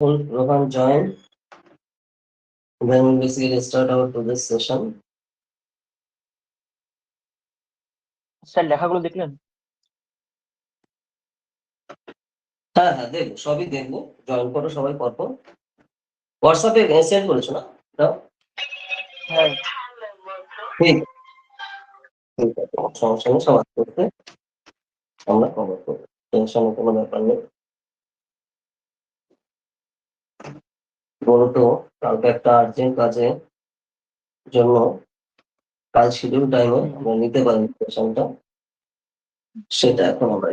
Rohan join. Then we basically start our today's session. Sir লেখাগুলো দেখলেন? হ্যাঁ হ্যাঁ দেখবো, সবই দেখবো। জয়েন করো সবাই পরপর। হোয়াটসঅ্যাপে সেন্ড করেছো না? দাও। হ্যাঁ। ঠিক ঠিক আছে, সমস্যা নেই, সবার করতে আমরা কভার করবো, টেনশনের কোনো ব্যাপার নেই। বলতো কালকে একটা আর্জেন্ট কাজে জন্য কাল শিডিউল টাইমে আমরা নিতে পারি সেশনটা, সেটা এখন আমরা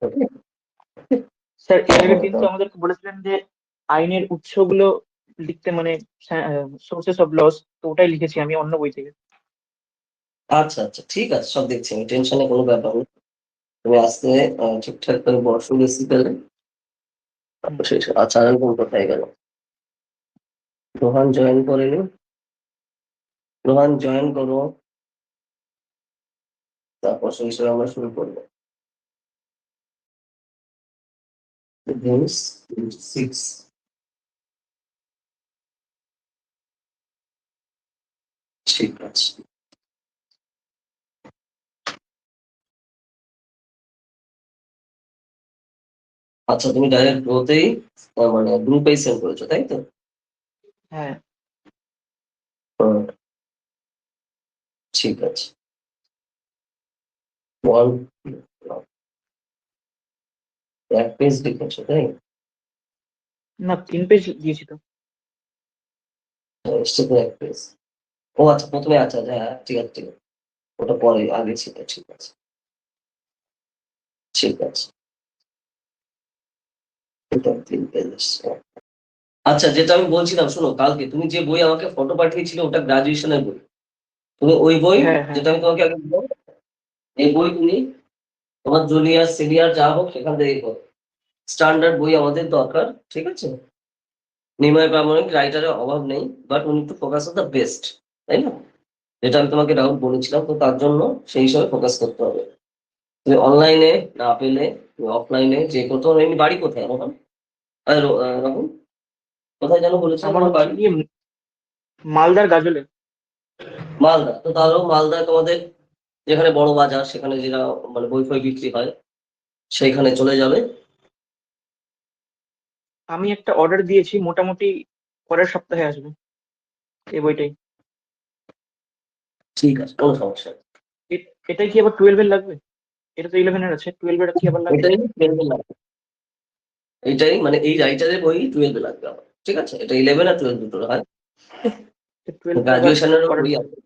ওকে। স্যার এর আগের দিন তো আমাদেরকে বলেছিলেন যে আইনের উৎসগুলো লিখতে, মানে সোর্সেস অফ লস, তো ওটাই লিখেছি আমি অন্য বই থেকে। আচ্ছা আচ্ছা ঠিক আছে, সব দেখছি আমি, টেনশনের কোনো ব্যাপার নেই। তুমি আজকে ঠিকঠাক করে বসো বেসিক্যালি। শেষ আচারণ কোন কোথায় গেল? রোহান জয়েন করেনি? রোহান জয়েন করো, তারপর সেই হিসেবে আমরা শুরু করবো। সিক্স ঠিক আছে। আচ্ছা তুমি ডাইরেক্ট গ্রোতেই মানে গ্রুপেই সেন্ড করেছো তাই তো? হ্যাঁ। ঠিক আছে। ওয়ান এক পেজ লিখেছো তাই? না, 3 পেজ দিয়েছি তো। এসছে তো এক পেজ। ও আচ্ছা প্রথমে, আচ্ছা আচ্ছা, হ্যাঁ ঠিক আছে ঠিক আছে, ওটা পরে আগে ছিল, ঠিক আছে ঠিক আছে। এটা 3 পেজ এসছে। আচ্ছা যেটা আমি বলছিলাম শোনো, কালকে তুমি যে বই আমাকে ফটো পাঠিয়েছিলে ওটা গ্রাজুয়েশনের বই। তুমি ওই বই, হ্যাঁ হ্যাঁ যেটা আমি তোমাকে আগে বললাম, এই বই তুমি তোমার জুনিয়র সিনিয়র যা হোক সেখান থেকে করো। স্ট্যান্ডার্ড বই আমাদের দরকার, ঠিক আছে? নিময় প্রামাণিক রাইটারের অভাব নেই, বাট উনি একটু ফোকাস অন দ্য বেস্ট, তাই না? যেটা আমি তোমাকে রাহুল বলেছিলাম, তো তার জন্য সেই হিসাবে ফোকাস করতে হবে। তুমি অনলাইনে না পেলে তুমি অফলাইনে যে কোথাও, এমনি বাড়ি কোথায় আমার রাহুল? কোথায় যেন বলেছিলাম আমার তোমার হচ্ছে বাড়ি? গিয়ে মালদার গাজলে। মালদা, তো তাহলেও মালদায় তোমাদের যেখানে বড় বাজার, সেখানে যেটা মানে বই ফই বিক্রি হয়, সেইখানে চলে যাবে। আমি একটা অর্ডার দিয়েছি, মোটামুটি পরের সপ্তাহে আসবে এই বইটাই। ঠিক আছে, কোনো সমস্যা নেই। এটাই কি আবার 12 এর লাগবে? এটা তো 11 এর আছে, 12 এর কি আবার লাগবে? এটাই 12 লাগবে, এইটাই মানে এই রাইটারের বই 12 লাগবে আমার, ঠিক আছে? এটা 11 আর 12 দুটো হয়। 12 এর আবার গ্রাজুয়েশনেরও অর্ডার বই দেবো। আছে,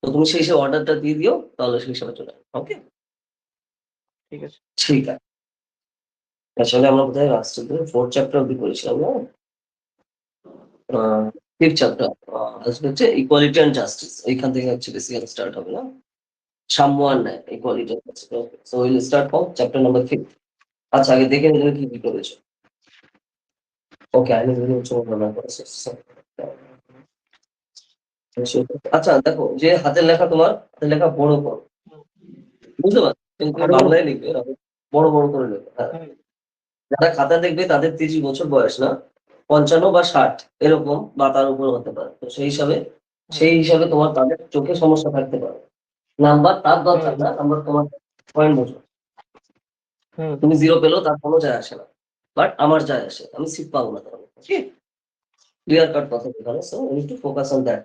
তো তুমি সেই হিসেবে অর্ডারটা দিয়ে দিও, তাহলে সেই হিসাবে চলে আসবে, ওকে? ঠিক আছে। ঠিক আছে। আসলে আমরা কোথায় লাস্ট ফোর্থ চ্যাপ্টার অব্দি করেছিলাম না? ফিফথ চ্যাপ্টার আসবে হচ্ছে ইকুয়ালিটি অ্যান্ড জাস্টিস, এইখান থেকে হচ্ছে বেসিক্যালি স্টার্ট হবে না? সাম্য আর ন্যায়, equality. So will start from chapter number 5। আচ্ছা আগে দেখে নিলে কি কি করেছো। ওকে, আইনি বিরোধী হচ্ছে ঘটনা করেছে। আচ্ছা দেখো, যে হাতের লেখা, তোমার হাতের লেখা বড় করো, বুঝতে পারছো? কিন্তু তুমি আরো বড়? বাংলায় লিখবে, বড় বড় করে লিখবে, হ্যাঁ। হ্যাঁ। যারা খাতা দেখবে তাদের 30 বছর বয়স না, 55 বা 60 এরকম বা তার উপর হতে পারে, তো হ্যাঁ। সেই হিসাবে তোমার তাদের চোখে সমস্যা থাকতে পারে। নাম্বার তার হুম দরকার না, নাম্বার তোমার পয়েন্ট বোঝো। হুম তুমি 0 পেলেও তার কোনো যায় আসে না, বাট আমার যায় আসে, আমি সিট পাবো না তাহলে, ঠিক? ক্লিয়ার কাট কথা এখানে, so we need to focus on that.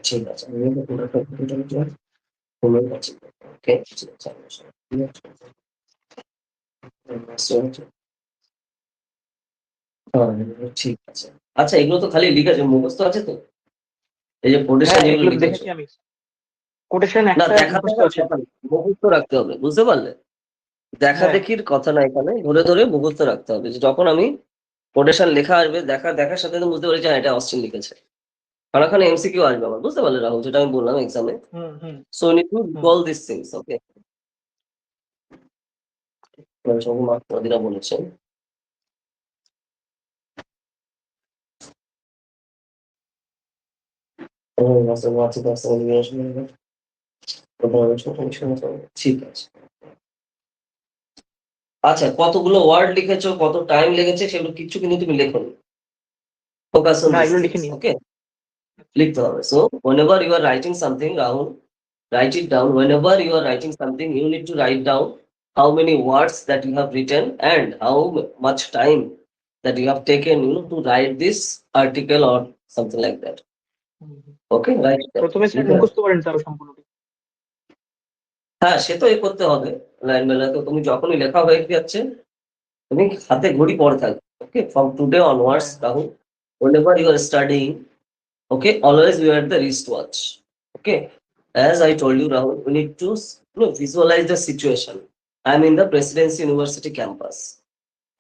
ঠিক আছে, আমি পুরোটা আছে, ওকে ঠিক আছে। ঠিক আছে। আচ্ছা এগুলো তো খালি লিখেছো, মুখস্থ আছে তো? এই যে কোটেশন হ্যাঁ, যেগুলো এগুলো তো লিখেছো, দেখেছি আমি। কোটেশন না একটা দেখা মুখস্থ দেখার আছে। কথা না, মুখস্থ রাখতে হবে, বুঝতে পারলে? দেখা হ্যাঁ। দেখির কথা না, এখানে ধরে ধরে মুখস্থ রাখতে হবে, যে যখন আমি কোটেশন লেখা আসবে, দেখার সাথে সাথে বুঝতে পারি যে হ্যাঁ, এটা অস্টিন লিখেছে। কারণ এখানে এমসিকিউ আসবে আমার, বুঝতে পারলে রাহুল, যেটা আমি বললাম এক্সামে। Hmm hmm so need to hmm recall this things, okay? সঙ্গে মাত্রাদিরা বলেছেন। ঠিক আছে। আচ্ছা, কতগুলো ওয়ার্ড লিখেছো, কত টাইম লেগেছে, সেগুলো কিচ্ছু কিন্তু তুমি লেখোনি। ফোকাস অন না দিস এগুলো লিখে থিংস, নিই। ওকে? লিখতে হবে। So whenever you are writing something, Rahul, write it down. Whenever you are writing something, you need to write down how many words that you have written and how much time that you have taken, to write this article or something like that. Okay, write it down. প্রথমে sir মুখস্থ করেন তাও সম্পূর্ণ। হ্যাঁ, সে তো এ করতে হবে। Line by line তো তুমি যখনই লেখা হয়ে যাচ্ছে, তুমি হাতে ঘড়ি পড়ে থাকবে। ওকে, ফ্রম টুডে অনওয়ার্ডস, হ্যাঁ। Rahul, whenever you are studying, okay, always wear the wristwatch. Okay, as I told you, Rahul, we need to visualize the situation. I'm in the Presidency University campus.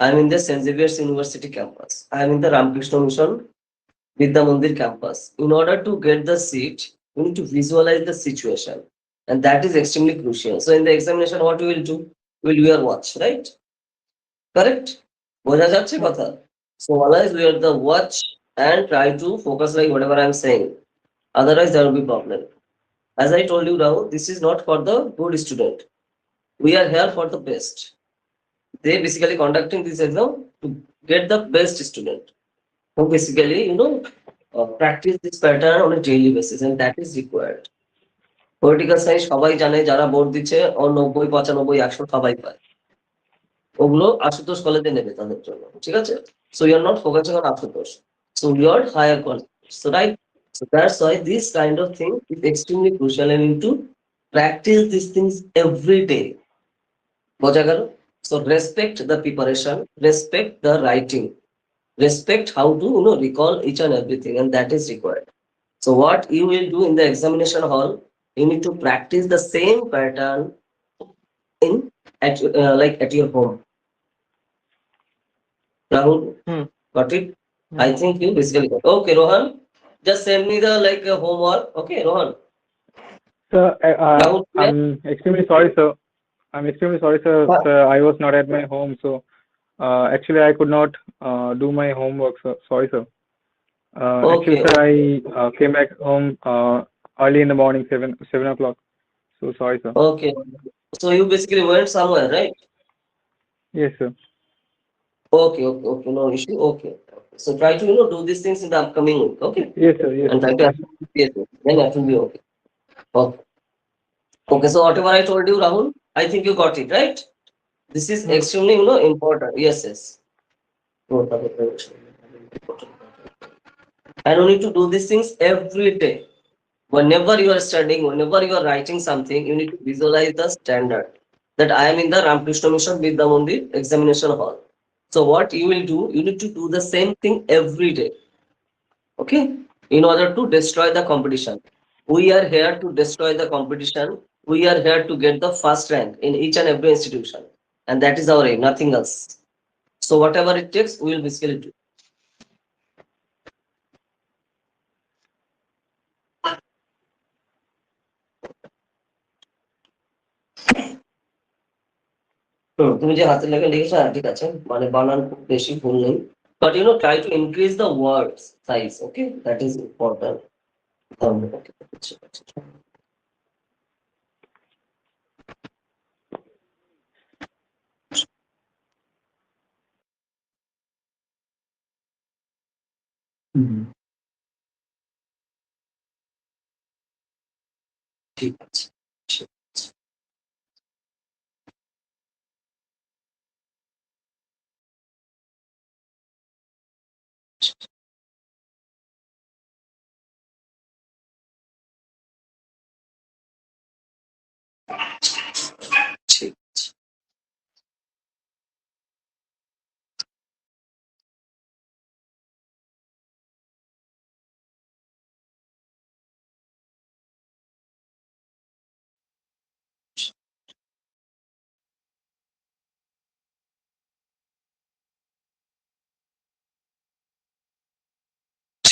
I'm in the St. Xavier's University campus. I'm in the Ramakrishna Mission Vidya Mandir campus. In order to get the seat, we need to visualize the situation, and that is extremely crucial. So in the examination, what we will do? We'll wear watch, right? Correct? বোঝা যাচ্ছে কথা? So always wear the watch and try to focus like whatever I'm saying. Otherwise, there will be problem. As I told you now, this is not for the good student. We are here for the best. They basically conducting this exam to get the best student. Who basically, practice this pattern on a daily basis, and that is required. Political science সবাই জানে, যারা board দিচ্ছে ও 90, 95, 100 সবাই পায়। ওগুলো আশুতোষ কলেজে নেবে তাদের জন্য, ঠিক আছে? So you are not focusing on Ashutosh. So you are higher college. So right. So that's why this kind of thing is extremely crucial, and you need to practice these things every day. বোঝা গেল? So respect the preparation, respect the writing, respect how to recall each and everything, and that is required. So what you will do in the examination hall, you need to practice the same pattern in like at your home. Rahul, got it? I think you basically got it. Okay, Rohan, just send me the homework. Okay, Rohan. Sir, Rahul, clear? I'm extremely sorry, sir. I'm extremely sorry, sir. Huh? Sir, I was not at my home, so actually I could not do my homework, sir. Sorry, sir. Actually, Okay, sir, I came back home early in the morning, 7 o'clock. So sorry, sir. okay. So you basically went somewhere, right? Yes, sir. Okay, okay, okay. No issue. Okay. So try to do these things in the upcoming week. Okay. Yes, sir. Yes, And sir. try to yes, then that will be okay. Okay. Okay. So whatever I told you, Rahul, I think you got it, right? This is extremely important. Yes, yes. And you need to do these things every day. Whenever you are studying, whenever you are writing something, you need to visualize the standard that I am in the Ramakrishna Mission Vidya Mandir examination hall. So what you will do, you need to do the same thing every day. Okay, in order to destroy the competition. We are here to destroy the competition. We are here to get the first rank in each and every institution, and that is our aim, nothing else. So whatever it takes, we will basically do. তুমি যে হাতের লেখা লিখেছো, ঠিক আছে, মানে বানান খুব বেশি ভুল নেই, but try to increase the words size. Okay, that is important. ঠিক আছে, ঠিক আছে। ঠিক আছে।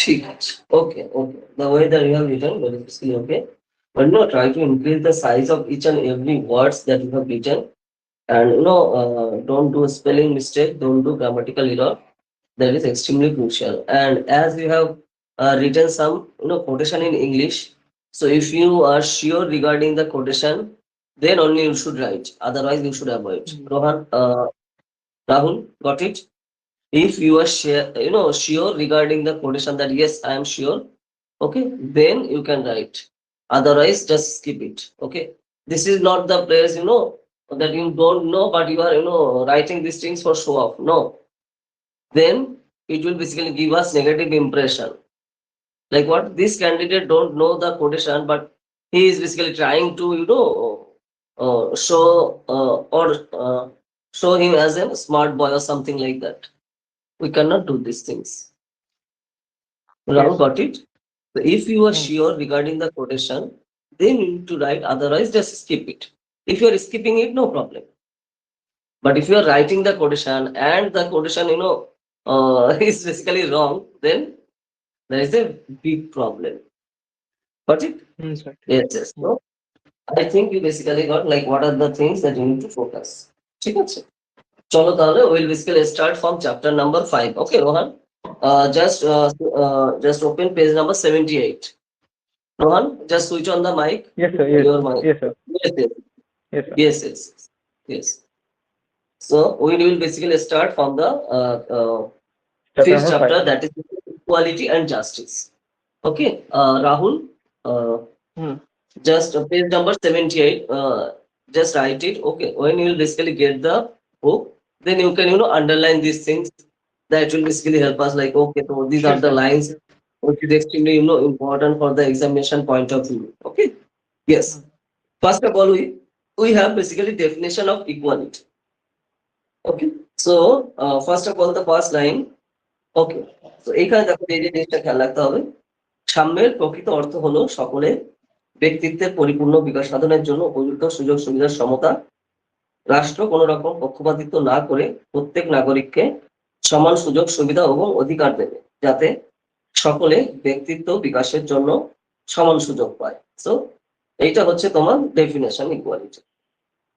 ঠিক আছে। Okay, okay. The way that you have written, that is basically okay. But try to increase the size of each and every words that you have written, and don't do a spelling mistake, don't do grammatical error. That is extremely crucial. And as you have written some quotation in English, so if you are sure regarding the quotation, then only you should write. Otherwise, you should avoid. Rohan, Rahul, got it? If you are sure regarding the quotation that yes, I am sure, okay, then you can write. Otherwise, just skip it. Okay, this is not the place that you don't know, but you are writing these things for show off. No, then it will basically give us negative impression. Like what, this candidate don't know the quotation, but he is basically trying to show or show him as a smart boy or something like that. We cannot do these things. Rahul, Yes. got it? So if you are Hmm. sure regarding the quotation, then you need to write, otherwise just skip it. If you are skipping it, no problem. But if you are writing the quotation and the quotation, is basically wrong, then there is a big problem. Got it? Sir. Yes, yes. Hmm. So I think you basically got like what are the things that you need to focus. ঠিক আছে, চলো তাহলে we'll basically start from chapter number 5. Okay, Rohan, just open page number 78. Rohan, just switch on the mic. Yes, sir. Yes, Your mic. yes, sir. Yes, yes, Yes, sir. yes, yes, yes. So we will basically start from the Chapter fifth number chapter, 5. that is equality and justice. Okay, Rahul, uh, Hmm. just page number 78. Just write it. Okay, when you will basically get the book, then you can underline these things. That will basically help us. Like, okay, so these Sure, are the sir. lines which is extremely important for the examination point of view. Okay, yes. Hmm. First of all, we have basically definition of equality. Okay, so first of all, the first line. ওকে, তো এইখানে দেখো এই যে জিনিসটা খেয়াল রাখতে হবে, সাম্যের প্রকৃত অর্থ হলো সকলের ব্যক্তিত্বের পরিপূর্ণ বিকাশ সাধনের জন্য উপযুক্ত সুযোগ সুবিধার সমতা। রাষ্ট্র কোনো রকম পক্ষপাতিত্ব না করে প্রত্যেক নাগরিককে সমান সুযোগ সুবিধা এবং অধিকার দেবে, যাতে সকলে ব্যক্তিত্ব বিকাশের জন্য সমান সুযোগ পায়। সো এইটা হচ্ছে তোমার ডেফিনেশন ইকুয়ালিটি।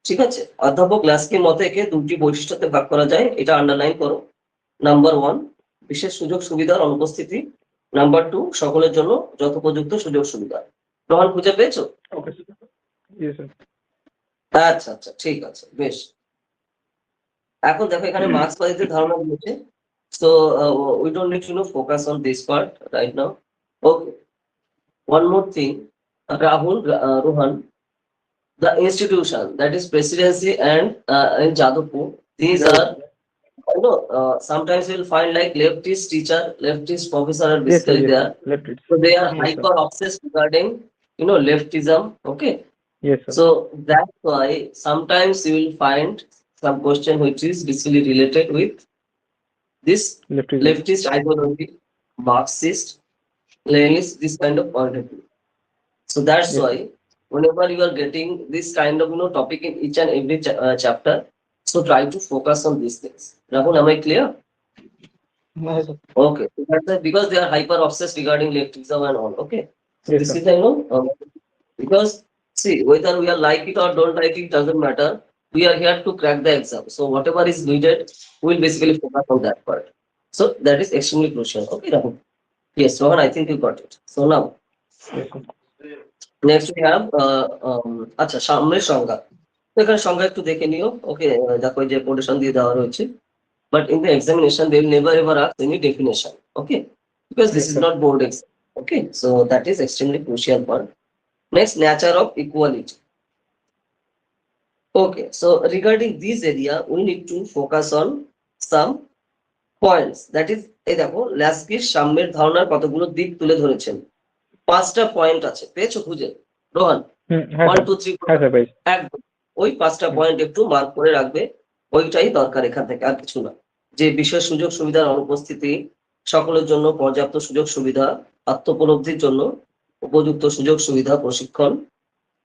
ঠিক আছে, অধ্যাপক লাস্কির মতে একে দুটি বৈশিষ্ট্যতে ভাগ করা যায়, এটা আন্ডারলাইন করো। নাম্বার 1, বিশেষ সুযোগ সুবিধার অনুপস্থিতি। নাম্বার 2, সকলের জন্য যথোপযুক্ত সুযোগ সুবিধা। প্রমাণ খুঁজে পেয়েছো? Okay, sir. Yes, sir. আচ্ছা আচ্ছা, ঠিক আছে, বেশ। এখন দেখো এখানে মার্কস ওয়াইজের ধারণা দিয়েছে। So we don't need to focus on this part right now. Okay, one more thing, Rahul, Rohan, the institution that is presidency and in Jadavpur, these are sometimes you'll find like leftist teacher, leftist professor are Yes, sir. basically Yes, there. sir. Left it. So they are Yes, hyper obsessed regarding leftism. Okay, Yes, sir. so that's why sometimes you will find some question which is basically related with this Left it. leftist ideology, Marxist, Leninist, this kind of point of view. So that's Yes, why whenever you are getting this kind of topic in each and every chapter, so try to focus on these things. Rahul, am I clear? Yes, sir. Okay, so that's why, because they are hyper obsessed regarding leftism and all. Okay, so Yes, this sir. is because see, whether we are like it or don't like it doesn't matter. We are here to crack the exam. So whatever is needed, we'll basically focus on that part. So that is extremely crucial. Okay, Rahul. Yes, Rohan, I think you got it. So now, Yes, sir. next we have আচ্ছা, সাম্যের সংজ্ঞা। তো এখানে সংজ্ঞা একটু দেখে নিও। ওকে, দেখো এই যে কোটেশন দিয়ে দেওয়া রয়েছে, but in the examination they will never ever ask any definition. Okay, because this Yes, is sir. Not board exam. Okay, so that is extremely crucial point. Next, nature of equality. Okay, so regarding this area we need to focus on some points, that is, এই দেখো ল্যাস্কির সাম্যের ধারণার কতগুলো দিক তুলে ধরেছেন। 5টা point আছে, পেয়েছো খুঁজে রোহান? হ্যাঁ, 1 স্যার। 2 3 হ্যাঁ, স্যার, ভাই। একদম ওই 5টা পয়েন্ট একটু মার্ক করে রাখবে, ওইটাই দরকার এখান থেকে, আর কিছু না। যে বিশেষ সুযোগ সুবিধার অনুপস্থিতি, সকলের জন্য পর্যাপ্ত সুযোগ সুবিধা, আত্মোপলব্ধির জন্য উপযুক্ত সুযোগ সুবিধা, প্রশিক্ষণ,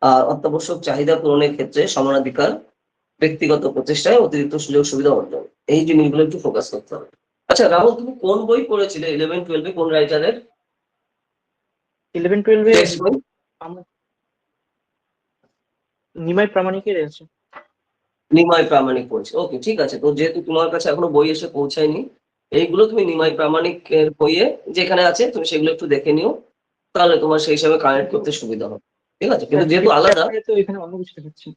আর অত্যাবশ্যক চাহিদা পূরণের ক্ষেত্রে সমানাধিকার, ব্যক্তিগত প্রচেষ্টায় অতিরিক্ত সুযোগ সুবিধা অর্জন, এই জিনিসগুলো একটু ফোকাস করতে হবে। আচ্ছা রাহুল, তুমি কোন বই পড়েছিলে 11-12 কোন রাইটারের 11-12 টেক্সট বই? আমার নিমাই প্রামাণিকের আছে। নিমাই প্রামাণিক পড়ছে। ওকে, ঠিক আছে। তো যেহেতু তোমার কাছে এখনো বই এসে পৌঁছায়নি, এইগুলো তুমি নিমাই প্রামাণিকের বইয়ে যেখানে আছে তুমি সেগুলো একটু দেখে নিও, তাহলে তোমার সেই হিসাবে কানেক্ট করতে সুবিধা হবে। ঠিক আছে, কিন্তু যেহেতু আলাদা। তো এখানে অন্য কিছু দেখাচ্ছি।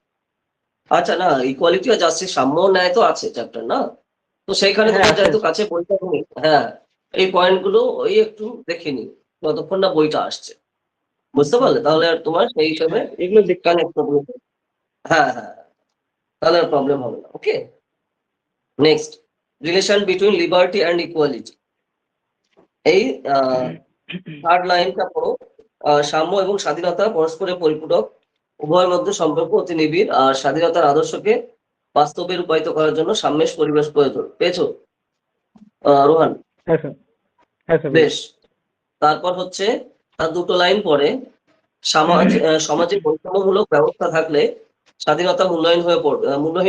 আচ্ছা, না ইকুয়ালিটি আর জাস্টিস, সাম্য ন্যায় তো আছে চ্যাপ্টার, না তো সেইখানে হ্যাঁ, তোমার আছে, যেহেতু আছে। কাছে বইটা নেই, হ্যাঁ, এই পয়েন্টগুলো ওই একটু দেখে নিই যতক্ষণ না বইটা আসছে, বুঝতে পারলে? তাহলে আর তোমার সেই হিসাবে হ্যাঁ, এগুলো দেখতে হবে। কানেক্ট করবে। হ্যাঁ হ্যাঁ, তাহলে আর প্রবলেম হবে না। Okay, next, relation between liberty and equality. এই থার্ড লাইনটা পড়ো। সাম্য এবং স্বাধীনতা পরস্পরের পরিপূরক, উভয়ের মধ্যে সম্পর্ক অতি নিবিড়, আর স্বাধীনতার আদর্শকে বাস্তবে রূপায়িত করার জন্য সাম্যের পরিবেশ প্রয়োজন। পেয়েছো রোহান? হ্যাঁ স্যার, হ্যাঁ স্যার বেশ। তারপর হচ্ছে তার দুটো লাইন পরে, সমাজে বৈষম্যমূলক ব্যবস্থা থাকলে স্বাধীনতা মূল্যহীন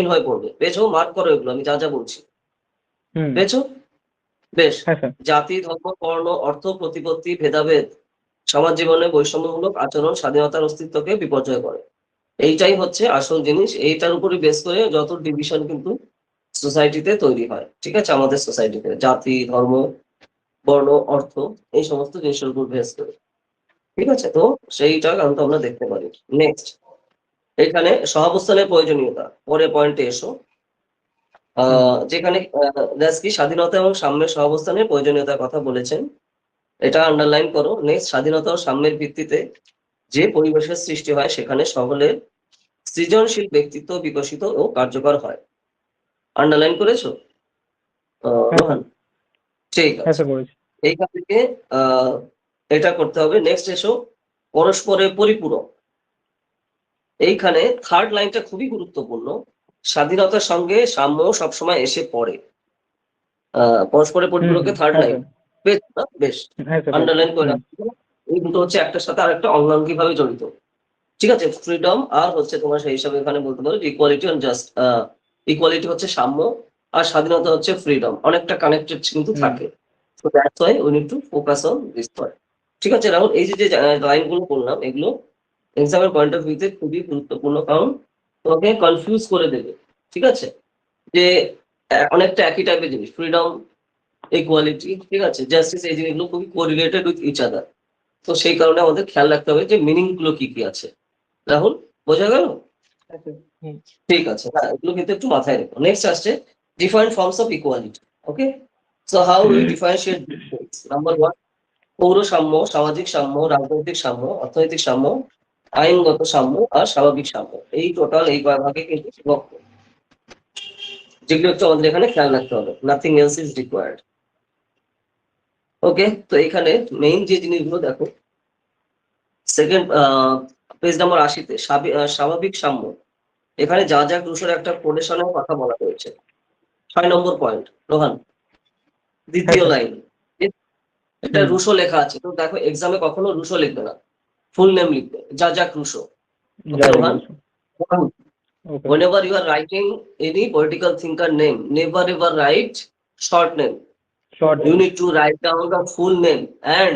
হয়ে পড়বে। পেয়েছো? মার্ক করো এগুলো, আমি যা যা বলছি। হুম, পেয়েছো? বেশ। হ্যাঁ স্যার, জাতি, ধর্ম, বর্ণ, অর্থ, প্রতিপত্তি, ভেদাভেদ সমাজ জীবনে বৈষম্যমূলক আচরণ স্বাধীনতার অস্তিত্বকে বিপর্যয় করে। এইটাই হচ্ছে আসল জিনিস। এইটার উপরে বেস করে যত ডিভিশন কিন্তু সোসাইটিতে তৈরি হয়, ঠিক আছে? আমাদের সোসাইটিতে জাতি, ধর্ম, বর্ণ, অর্থ, এই সমস্ত জিনিসের উপর বেস করে, ঠিক আছে? তো সেইটা কিন্তু আমরা দেখতে পারি। নেক্সট, এখানে সহাবস্থানের প্রয়োজনীয়তা, পরে পয়েন্টে এসো। যেখানে কি স্বাধীনতা এবং সাম্যের সহাবস্থানের প্রয়োজনীয়তার কথা বলেছেন, এটা আন্ডারলাইন করো। নেক্সট, স্বাধীনতা ও সাম্যের ভিত্তিতে যে পরিবেশের সৃষ্টি হয় সেখানে সকলের সৃজনশীল ব্যক্তিত্ব বিকশিত ও কার্যকর হয়। আন্ডারলাইন করেছো হ্যাঁ স্যার, রোহান? ঠিক হ্যাঁ আছে, স্যার বলেছি। এইখান থেকে এটা করতে হবে। নেক্সট এসো, পরস্পরের পরিপূরক। এইখানে থার্ড লাইনটা খুবই গুরুত্বপূর্ণ। স্বাধীনতার সঙ্গে সাম্য সবসময় এসে পড়ে। পরস্পরের পরিপূরকে থার্ড হ্যাঁ লাইন, স্যার, বেশ না? বেশ, হ্যাঁ স্যার পেয়েছি। আন্ডারলাইন করে রাখতে হবে। এই দুটো হচ্ছে একটার সাথে আরেকটা অঙ্গাঙ্গি ভাবে জড়িত, ঠিক আছে? ফ্রিডম আর হচ্ছে তোমার সেই হিসাবে এখানে বলতে পারো ইকুয়ালিটি অন জাস্ট, ইকুয়ালিটি হচ্ছে সাম্য, আর স্বাধীনতা হচ্ছে ফ্রিডম, অনেকটা কানেক্টেড কিন্তু হুম, থাকে। So that's why we need to focus on this point, ঠিক আছে রাহুল? এই যে যে লাইনগুলো বললাম, এগুলো এক্সামের পয়েন্ট অফ ভিউতে খুবই গুরুত্বপূর্ণ, কারণ তোমাকে কনফিউজ করে দেবে, ঠিক আছে? যে অনেকটা একই টাইপের জিনিস, ফ্রিডম, ইকুয়ালিটি, ঠিক আছে, জাস্টিস, এই জিনিসগুলো খুবই কোরিলেটেড উইথ ইচ আদার। তো সেই কারণে আমাদের খেয়াল রাখতে হবে যে মিনিং গুলো কি কি আছে। রাহুল, বোঝা গেল? হ্যাঁ, স্যার। হুম। ঠিক আছে, হ্যাঁ, এগুলো কিন্তু একটু মাথায় রেখো। নেক্সট আসছে different forms of equality. Okay, so how we differentiate this things. Number one, পৌর সাম্য, সামাজিক সাম্য, রাজনৈতিক সাম্য, অর্থনৈতিক সাম্য, আইনগত সাম্য, আর স্বাভাবিক সাম্য। এই টোটাল এই ভাগে কিন্তু বিভক্ত, যেগুলো হচ্ছে আমাদের এখানে খেয়াল রাখতে হবে। Nothing else is required. Okay, তো এখানে মেইন যে জিনিসগুলো দেখো, সেকেন্ড পেজ নাম্বার 80-তে স্বাভাবিক সাম্য। এখানে যা যা ক্রুশের একটা কোটেশনের কথা বলা হয়েছে। 6 নম্বর পয়েন্ট রোহান, হ্যাঁ দ্বিতীয় স্যার, লাইন। এটা হুম, রুশো লেখা আছে, তো দেখো এক্সামে কখনো রুশো লিখবে না, ফুল নেম লিখবে, যা যা ক্রুশো। যা ওকে যা রোহান? বলছো। Okay sir, Whenever you are writing any political thinker name, never ever write short name. Short You name. need to write down the full name, and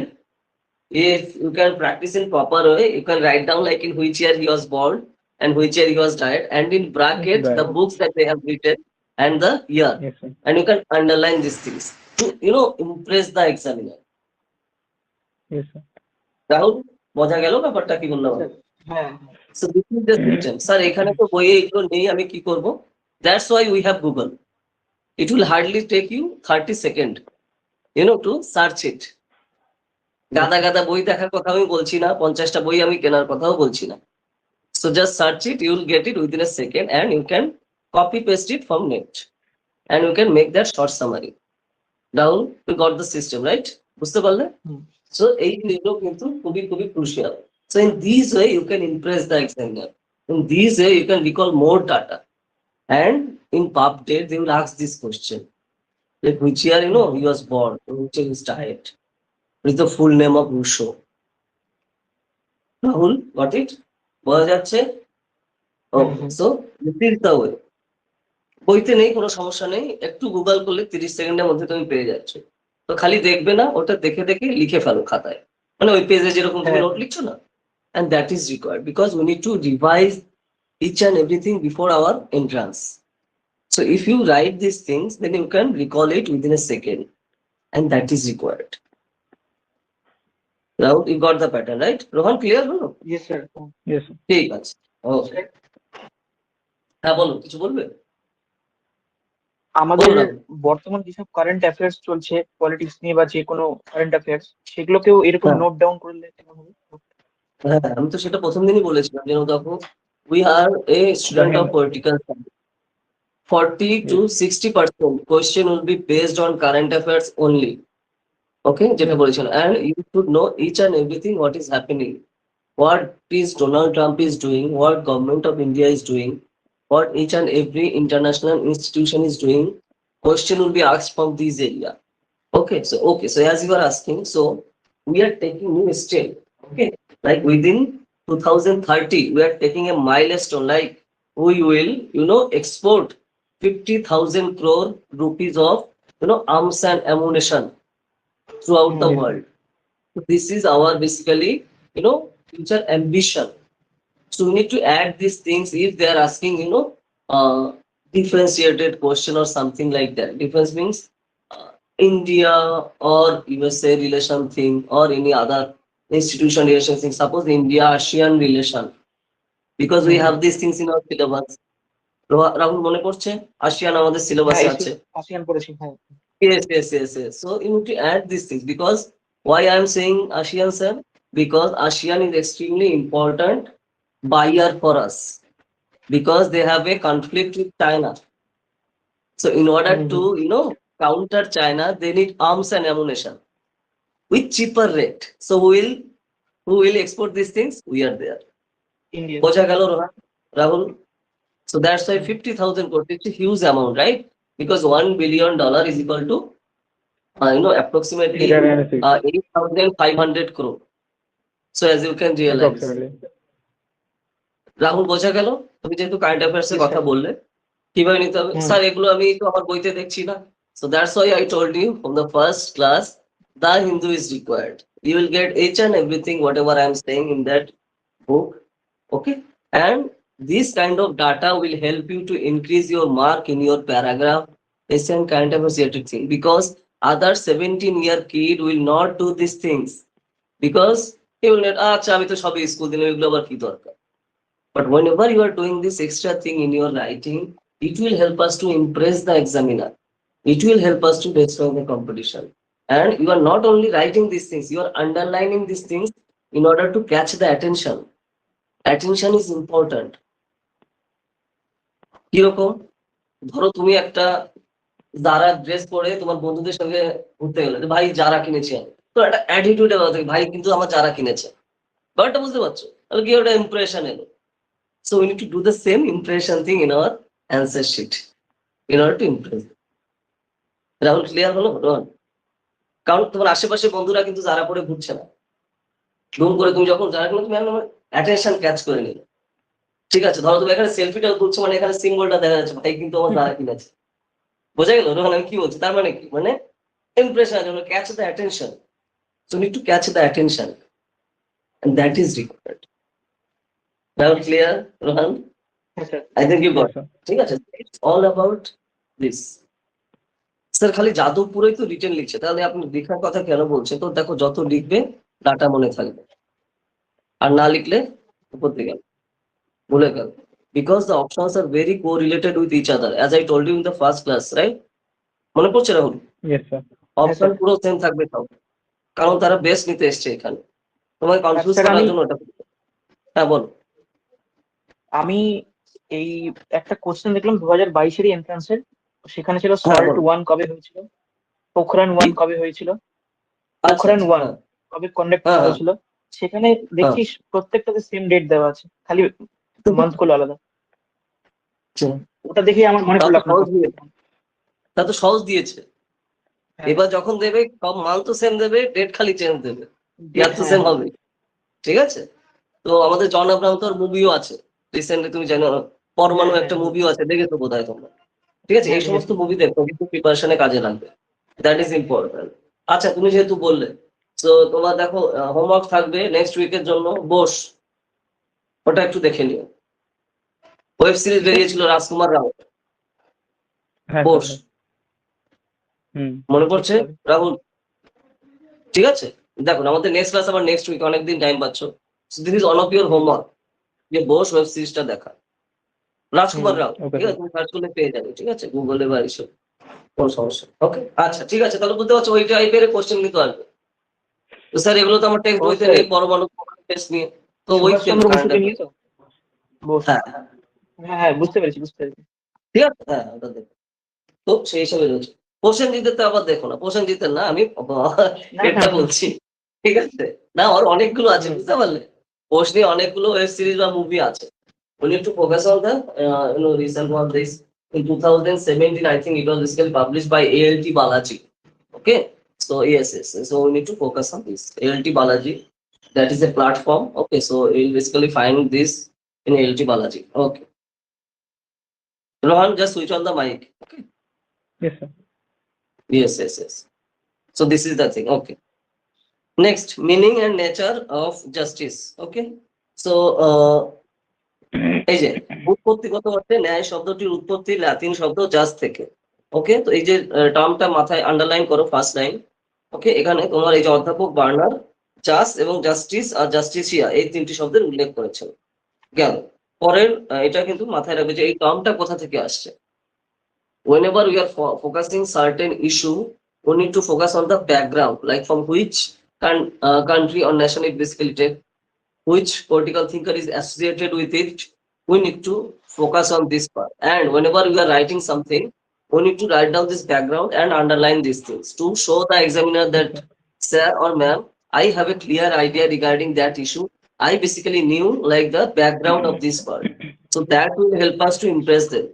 if you can practice in proper way, you can write down like in which year he was born and which year he was died, and in bracket the right, books that they have written and the year, yes sir, and you can underline these things to impress the examiner. Yes sir, Rahul, বোঝা গেল ব্যাপারটা? কি বললাম sir, আমি? হ্যাঁ, So this is the system. Sir এখানে তো বইয়ে এগুলো নেই, আমি কি করব? That's why we have Google. It will hardly take you 30 seconds, to search it. গাদা গাদা বই দেখার কথা আমি বলছি না, 50টা বই আমি কেনার কথাও বলছি না। So just search it, you will get it within a second, and you can copy paste it from net, and you can make that short summary. Rahul, you got the system, right? বুঝতে পারলে? হুম। So এই জিনিসগুলো কিন্তু খুবই খুবই crucial. So in this way you can impress the examiner. In this way you can recall more data. And in pub date they will ask this question. Like which year he was born, which year his died. What is the full name of Rousseau? Rahul, got it? বোঝা যাচ্ছে? হুম, Okay, hmm. so this is the way. বইতে নেই কোনো সমস্যা নেই, একটু Google করলে 30 সেকেন্ডের মধ্যে তুমি পেয়ে যাচ্ছ। তো খালি দেখবে না, ওটা দেখে দেখে লিখে ফেলো খাতায়, মানে ওই পেজে যেরকম তুমি হ্যাঁ, নোট লিখছো না। And that is required because we need to revise each and everything before our entrance. So if you write these things, then you can recall it within a second, and that is required. Rahul, you got the pattern, right? Rohan, clear হলো? Yes sir. Yes sir. ঠিক আছে, ওকে। হ্যাঁ বলো, কিছু বলবে? আমাদের বলো না। বর্তমান যেসব কারেন্ট অ্যাফেয়ার্স চলছে পলিটিক্স নিয়ে বা যে কোনো কারেন্ট অ্যাফেয়ার্স, সেগুলোকেও এরকম হ্যাঁ নোট ডাউন করলে কেমন হবে? হ্যাঁ, আমি তো সেটা প্রথম দিনই বলেছিলাম যে দেখো, we are a student of Rahim, political science. 40 to 60% question will be based on current affairs only. Okay, যেটা বলেছিলাম, and you should know each and everything what is happening, what is Donald Trump is doing, what government of India is doing, what each and every international institution is doing. Question will be asked from this area. Okay, so as you are asking, so we are taking new step. Okay, like within 2030, we are taking a milestone. Like we will, export 50,000 crore rupees of, arms and ammunition throughout the yes, world. So this is our basically, future ambition. So we need to add these things if they are asking, differentiated question or something like that. Difference means India or USA relation thing or any other institution relation thing. Suppose India ASEAN relation, because we have these things in our syllabus. Rahul মনে পড়ছে ASEAN আমাদের হ্যাঁ, সিলেবাসে আছে। ASEAN পড়েছি, হ্যাঁ। Yes. So you need to add these things because why I am saying ASEAN, sir? Because ASEAN is extremely important buyer for us because they have a conflict with China. So in order to, counter China, they need arms and ammunition with cheaper rate. So who will export these things? We are there. India. বোঝা গেল Rahul? So that's why 50,000 crore is a huge amount, right? Because $1 billion is equal to, approximately 896 8,500 crore. So as you can realize, approximately. Rahul বোঝা গেল? তুমি যেহেতু current affairs এর Yes, কথা sir. বললে, কিভাবে নিতে হবে হুম। স্যার, এগুলো আমি তো আমার বইতে দেখছি না। So that's why I told you from the first class, the Hindu is required. You will get each and everything whatever I am saying in that book. Okay, and this kind of data will help you to increase your mark in your paragraph, Asian current affairs related thing, because other 17-year kid will not do these things because he will not, আচ্ছা আমি তো সবই school দিলাম, এগুলো আবার কি দরকার? But whenever you are doing this extra thing in your writing, it will help us to impress the examiner. It will help us to destroy the competition. And you are not only writing these things, you are underlining these things in order to catch the attention. Attention is important. কিরকম? ধরো তুমি একটা যারা dress পরে তোমার বন্ধুদের সঙ্গে ঘুরতে গেলে, যে ভাই যারা কিনেছি আমি, তো একটা অ্যাটিটিউড ভাই কিন্তু আমার যারা কিনেছে, ব্যাপারটা বুঝতে পারছো? তাহলে কি ওটা ইমপ্রেশন এলো। So we need to do the same impression thing in our answer sheet in order to impress. Rahul clear হলো? রোহন, কারণ তোমার আশেপাশে বন্ধুরা কিন্তু যারা পরে ঘুরছে না, ধুম করে তুমি যখন যারা কিনে তুমি অ্যাটেনশন ক্যাচ করে নিলে, ঠিক আছে? ধরো তুমি এখানে সেলফিটা তুলছো, মানে এখানে সিম্বলটা দেখা যাচ্ছে, ভাই কিন্তু আমার যারা কিনেছে। বোঝা গেল রোহন আমি কি বলছি? তার মানে কি, মানে ইমপ্রেশন আছে, catch the attention. So need to catch the attention and that is required. Rahul, clear, Rohan? Yes, sir. I think you got Yes, it. sir. ঠিক আছে, it's all about this. Sir খালি যাদবপুরেই তো written লিখছে, তাহলে আপনি লেখার কথা কেন বলছেন? তো দেখো, যত লিখবে ডাটা মনে থাকবে, আর না লিখলে উপর দিকে ভুলে গেল। Because the options are very correlated with each other, as I told you in the first class, right? মনে পড়ছে Rahul? Yes, sir. Option sir. পুরো সেম থাকবে সব, কারণ তারা বেস্ট নিতে এসছে এখানে, তোমায় কনফিউজ স্যার করার জন্য ওটা। হ্যাঁ বলো। আমি এই একটা কোশ্চেন দেখলাম 2022-এর এন্ট্রান্সের, সেখানে ছিল হ্যাঁ সল্ট বলো। 1 কবে হয়েছিল, পোখরান 1 কবে হয়েছিল, আচ্ছা পোখরান 1 হ্যাঁ কবে কন্ডাক্ট হ্যাঁ করা হ্যাঁ হয়েছিল। সেখানে দেখছি প্রত্যেকটাতে সেম ডেট দেওয়া আছে, খালি মান্থ গুলো আলাদা। ওটা দেখে আমার মনে তা পড়লো তো আপনার সহজ কথা। দিয়ে, তা তো সহজ দিয়েছে। হ্যাঁ, এবার যখন দেবে সব মান তো সেম দেবে, ডেট খালি চেঞ্জ দেবে, ইয়ার ডেট, তো হ্যাঁ সেম হ্যাঁ। হবে। ঠিক আছে, তো আমাদের জন আব্রাহাম মুভিও আছে রিসেন্টলি, তুমি জানো পরমাণু হ্যাঁ একটা হ্যাঁ মুভিও আছে, দেখেছো বোধহয় তোমরা। ঠিক আছে, হ্যাঁ এই সমস্ত দেখেছি। মুভি দেখো, কিন্তু প্রিপারেশনে কাজে লাগবে, দ্যাট ইজ ইম্পর্টেন্ট। আচ্ছা তুমি যেহেতু বললে, তো তোমার দেখো হোমওয়ার্ক থাকবে নেক্সট উইকের জন্য, বোস, ওটা একটু দেখে নিও। ওয়েব সিরিজ বেরিয়েছিল রাজকুমার রাও, হ্যাঁ বোস, স্যার। হুম। মনে পড়ছে দেখতে হবে। রাহুল? ঠিক আছে, দেখো আমাদের নেক্সট ক্লাস আবার নেক্সট উইক, অনেকদিন টাইম পাচ্ছ। This is all of your homework, যে বোস ওয়েব সিরিজটা দেখা। রাজকুমার রাও, ওকে ঠিক আছে, তুমি সার্চ করলে পেয়ে যাবে, ঠিক আছে, গুগলে বা এইসব, কোনো সমস্যা। ওকে, আচ্ছা ঠিক আছে, তাহলে বুঝতে পারছো ওই টাইপের কোশ্চেন কিন্তু আসবে। তো স্যার এগুলো তো আমার টেক্সট ও বইতে স্যার, নেই, পরমাণু টেস্ট নিয়ে, তো ওই সুভাষচন্দ্র বসুকে নিয়ে তো বোস। হ্যাঁ হ্যাঁ হ্যাঁ, বুঝতে পেরেছি বুঝতে পেরেছি। ঠিক আছে, হ্যাঁ ওটা দেখো। তো সেই হিসাবে রয়েছে। প্রসেনজিতের তো আবার দেখো না, প্রসেনজিতের না, আমি না না এটা বলছি, ঠিক আছে, না ওর অনেকগুলো আছে, হুম, বুঝতে পারলে, পোস্ট নিয়ে অনেকগুলো ওয়েব সিরিজ বা মুভি আছে। We need to focus on the recent one. This in 2017, I think it was basically published by ALT Balaji. Okay, so yes. So we need to focus on this ALT Balaji. That is a platform. Okay, so you'll basically find this in ALT Balaji. Okay, Rohan, just switch on the mic. Okay. yes sir. Yes. So this is the thing. Okay. Next, meaning and nature of justice. Okay. So এই যে উৎপত্তিগত অর্থে ন্যায় শব্দটির উৎপত্তি লাতিন শব্দ জাস থেকে। ওকে, তো এই যে টার্মটা মাথায় আন্ডারলাইন করো, ফার্স্ট লাইন। ওকে, এখানে তোমার এই যে অধ্যাপক বার্নার জাস এবং জাস্টিস আর জাস্টিসিয়া এই তিনটি শব্দের উল্লেখ করেছেন। গেল, পরের এটা কিন্তু মাথায় রাখবে যে এই টার্মটা কোথা থেকে আসছে। whenever we are focusing certain issue, we need to focus on the background, like from which country or nation it basically take, which political thinker is associated with it. We need to focus on this part. And whenever we are writing something, we need to write down this background and underline these things to show the examiner that, sir or ma'am, I have a clear idea regarding that issue. I basically knew like the background of this part. So that will help us to impress them.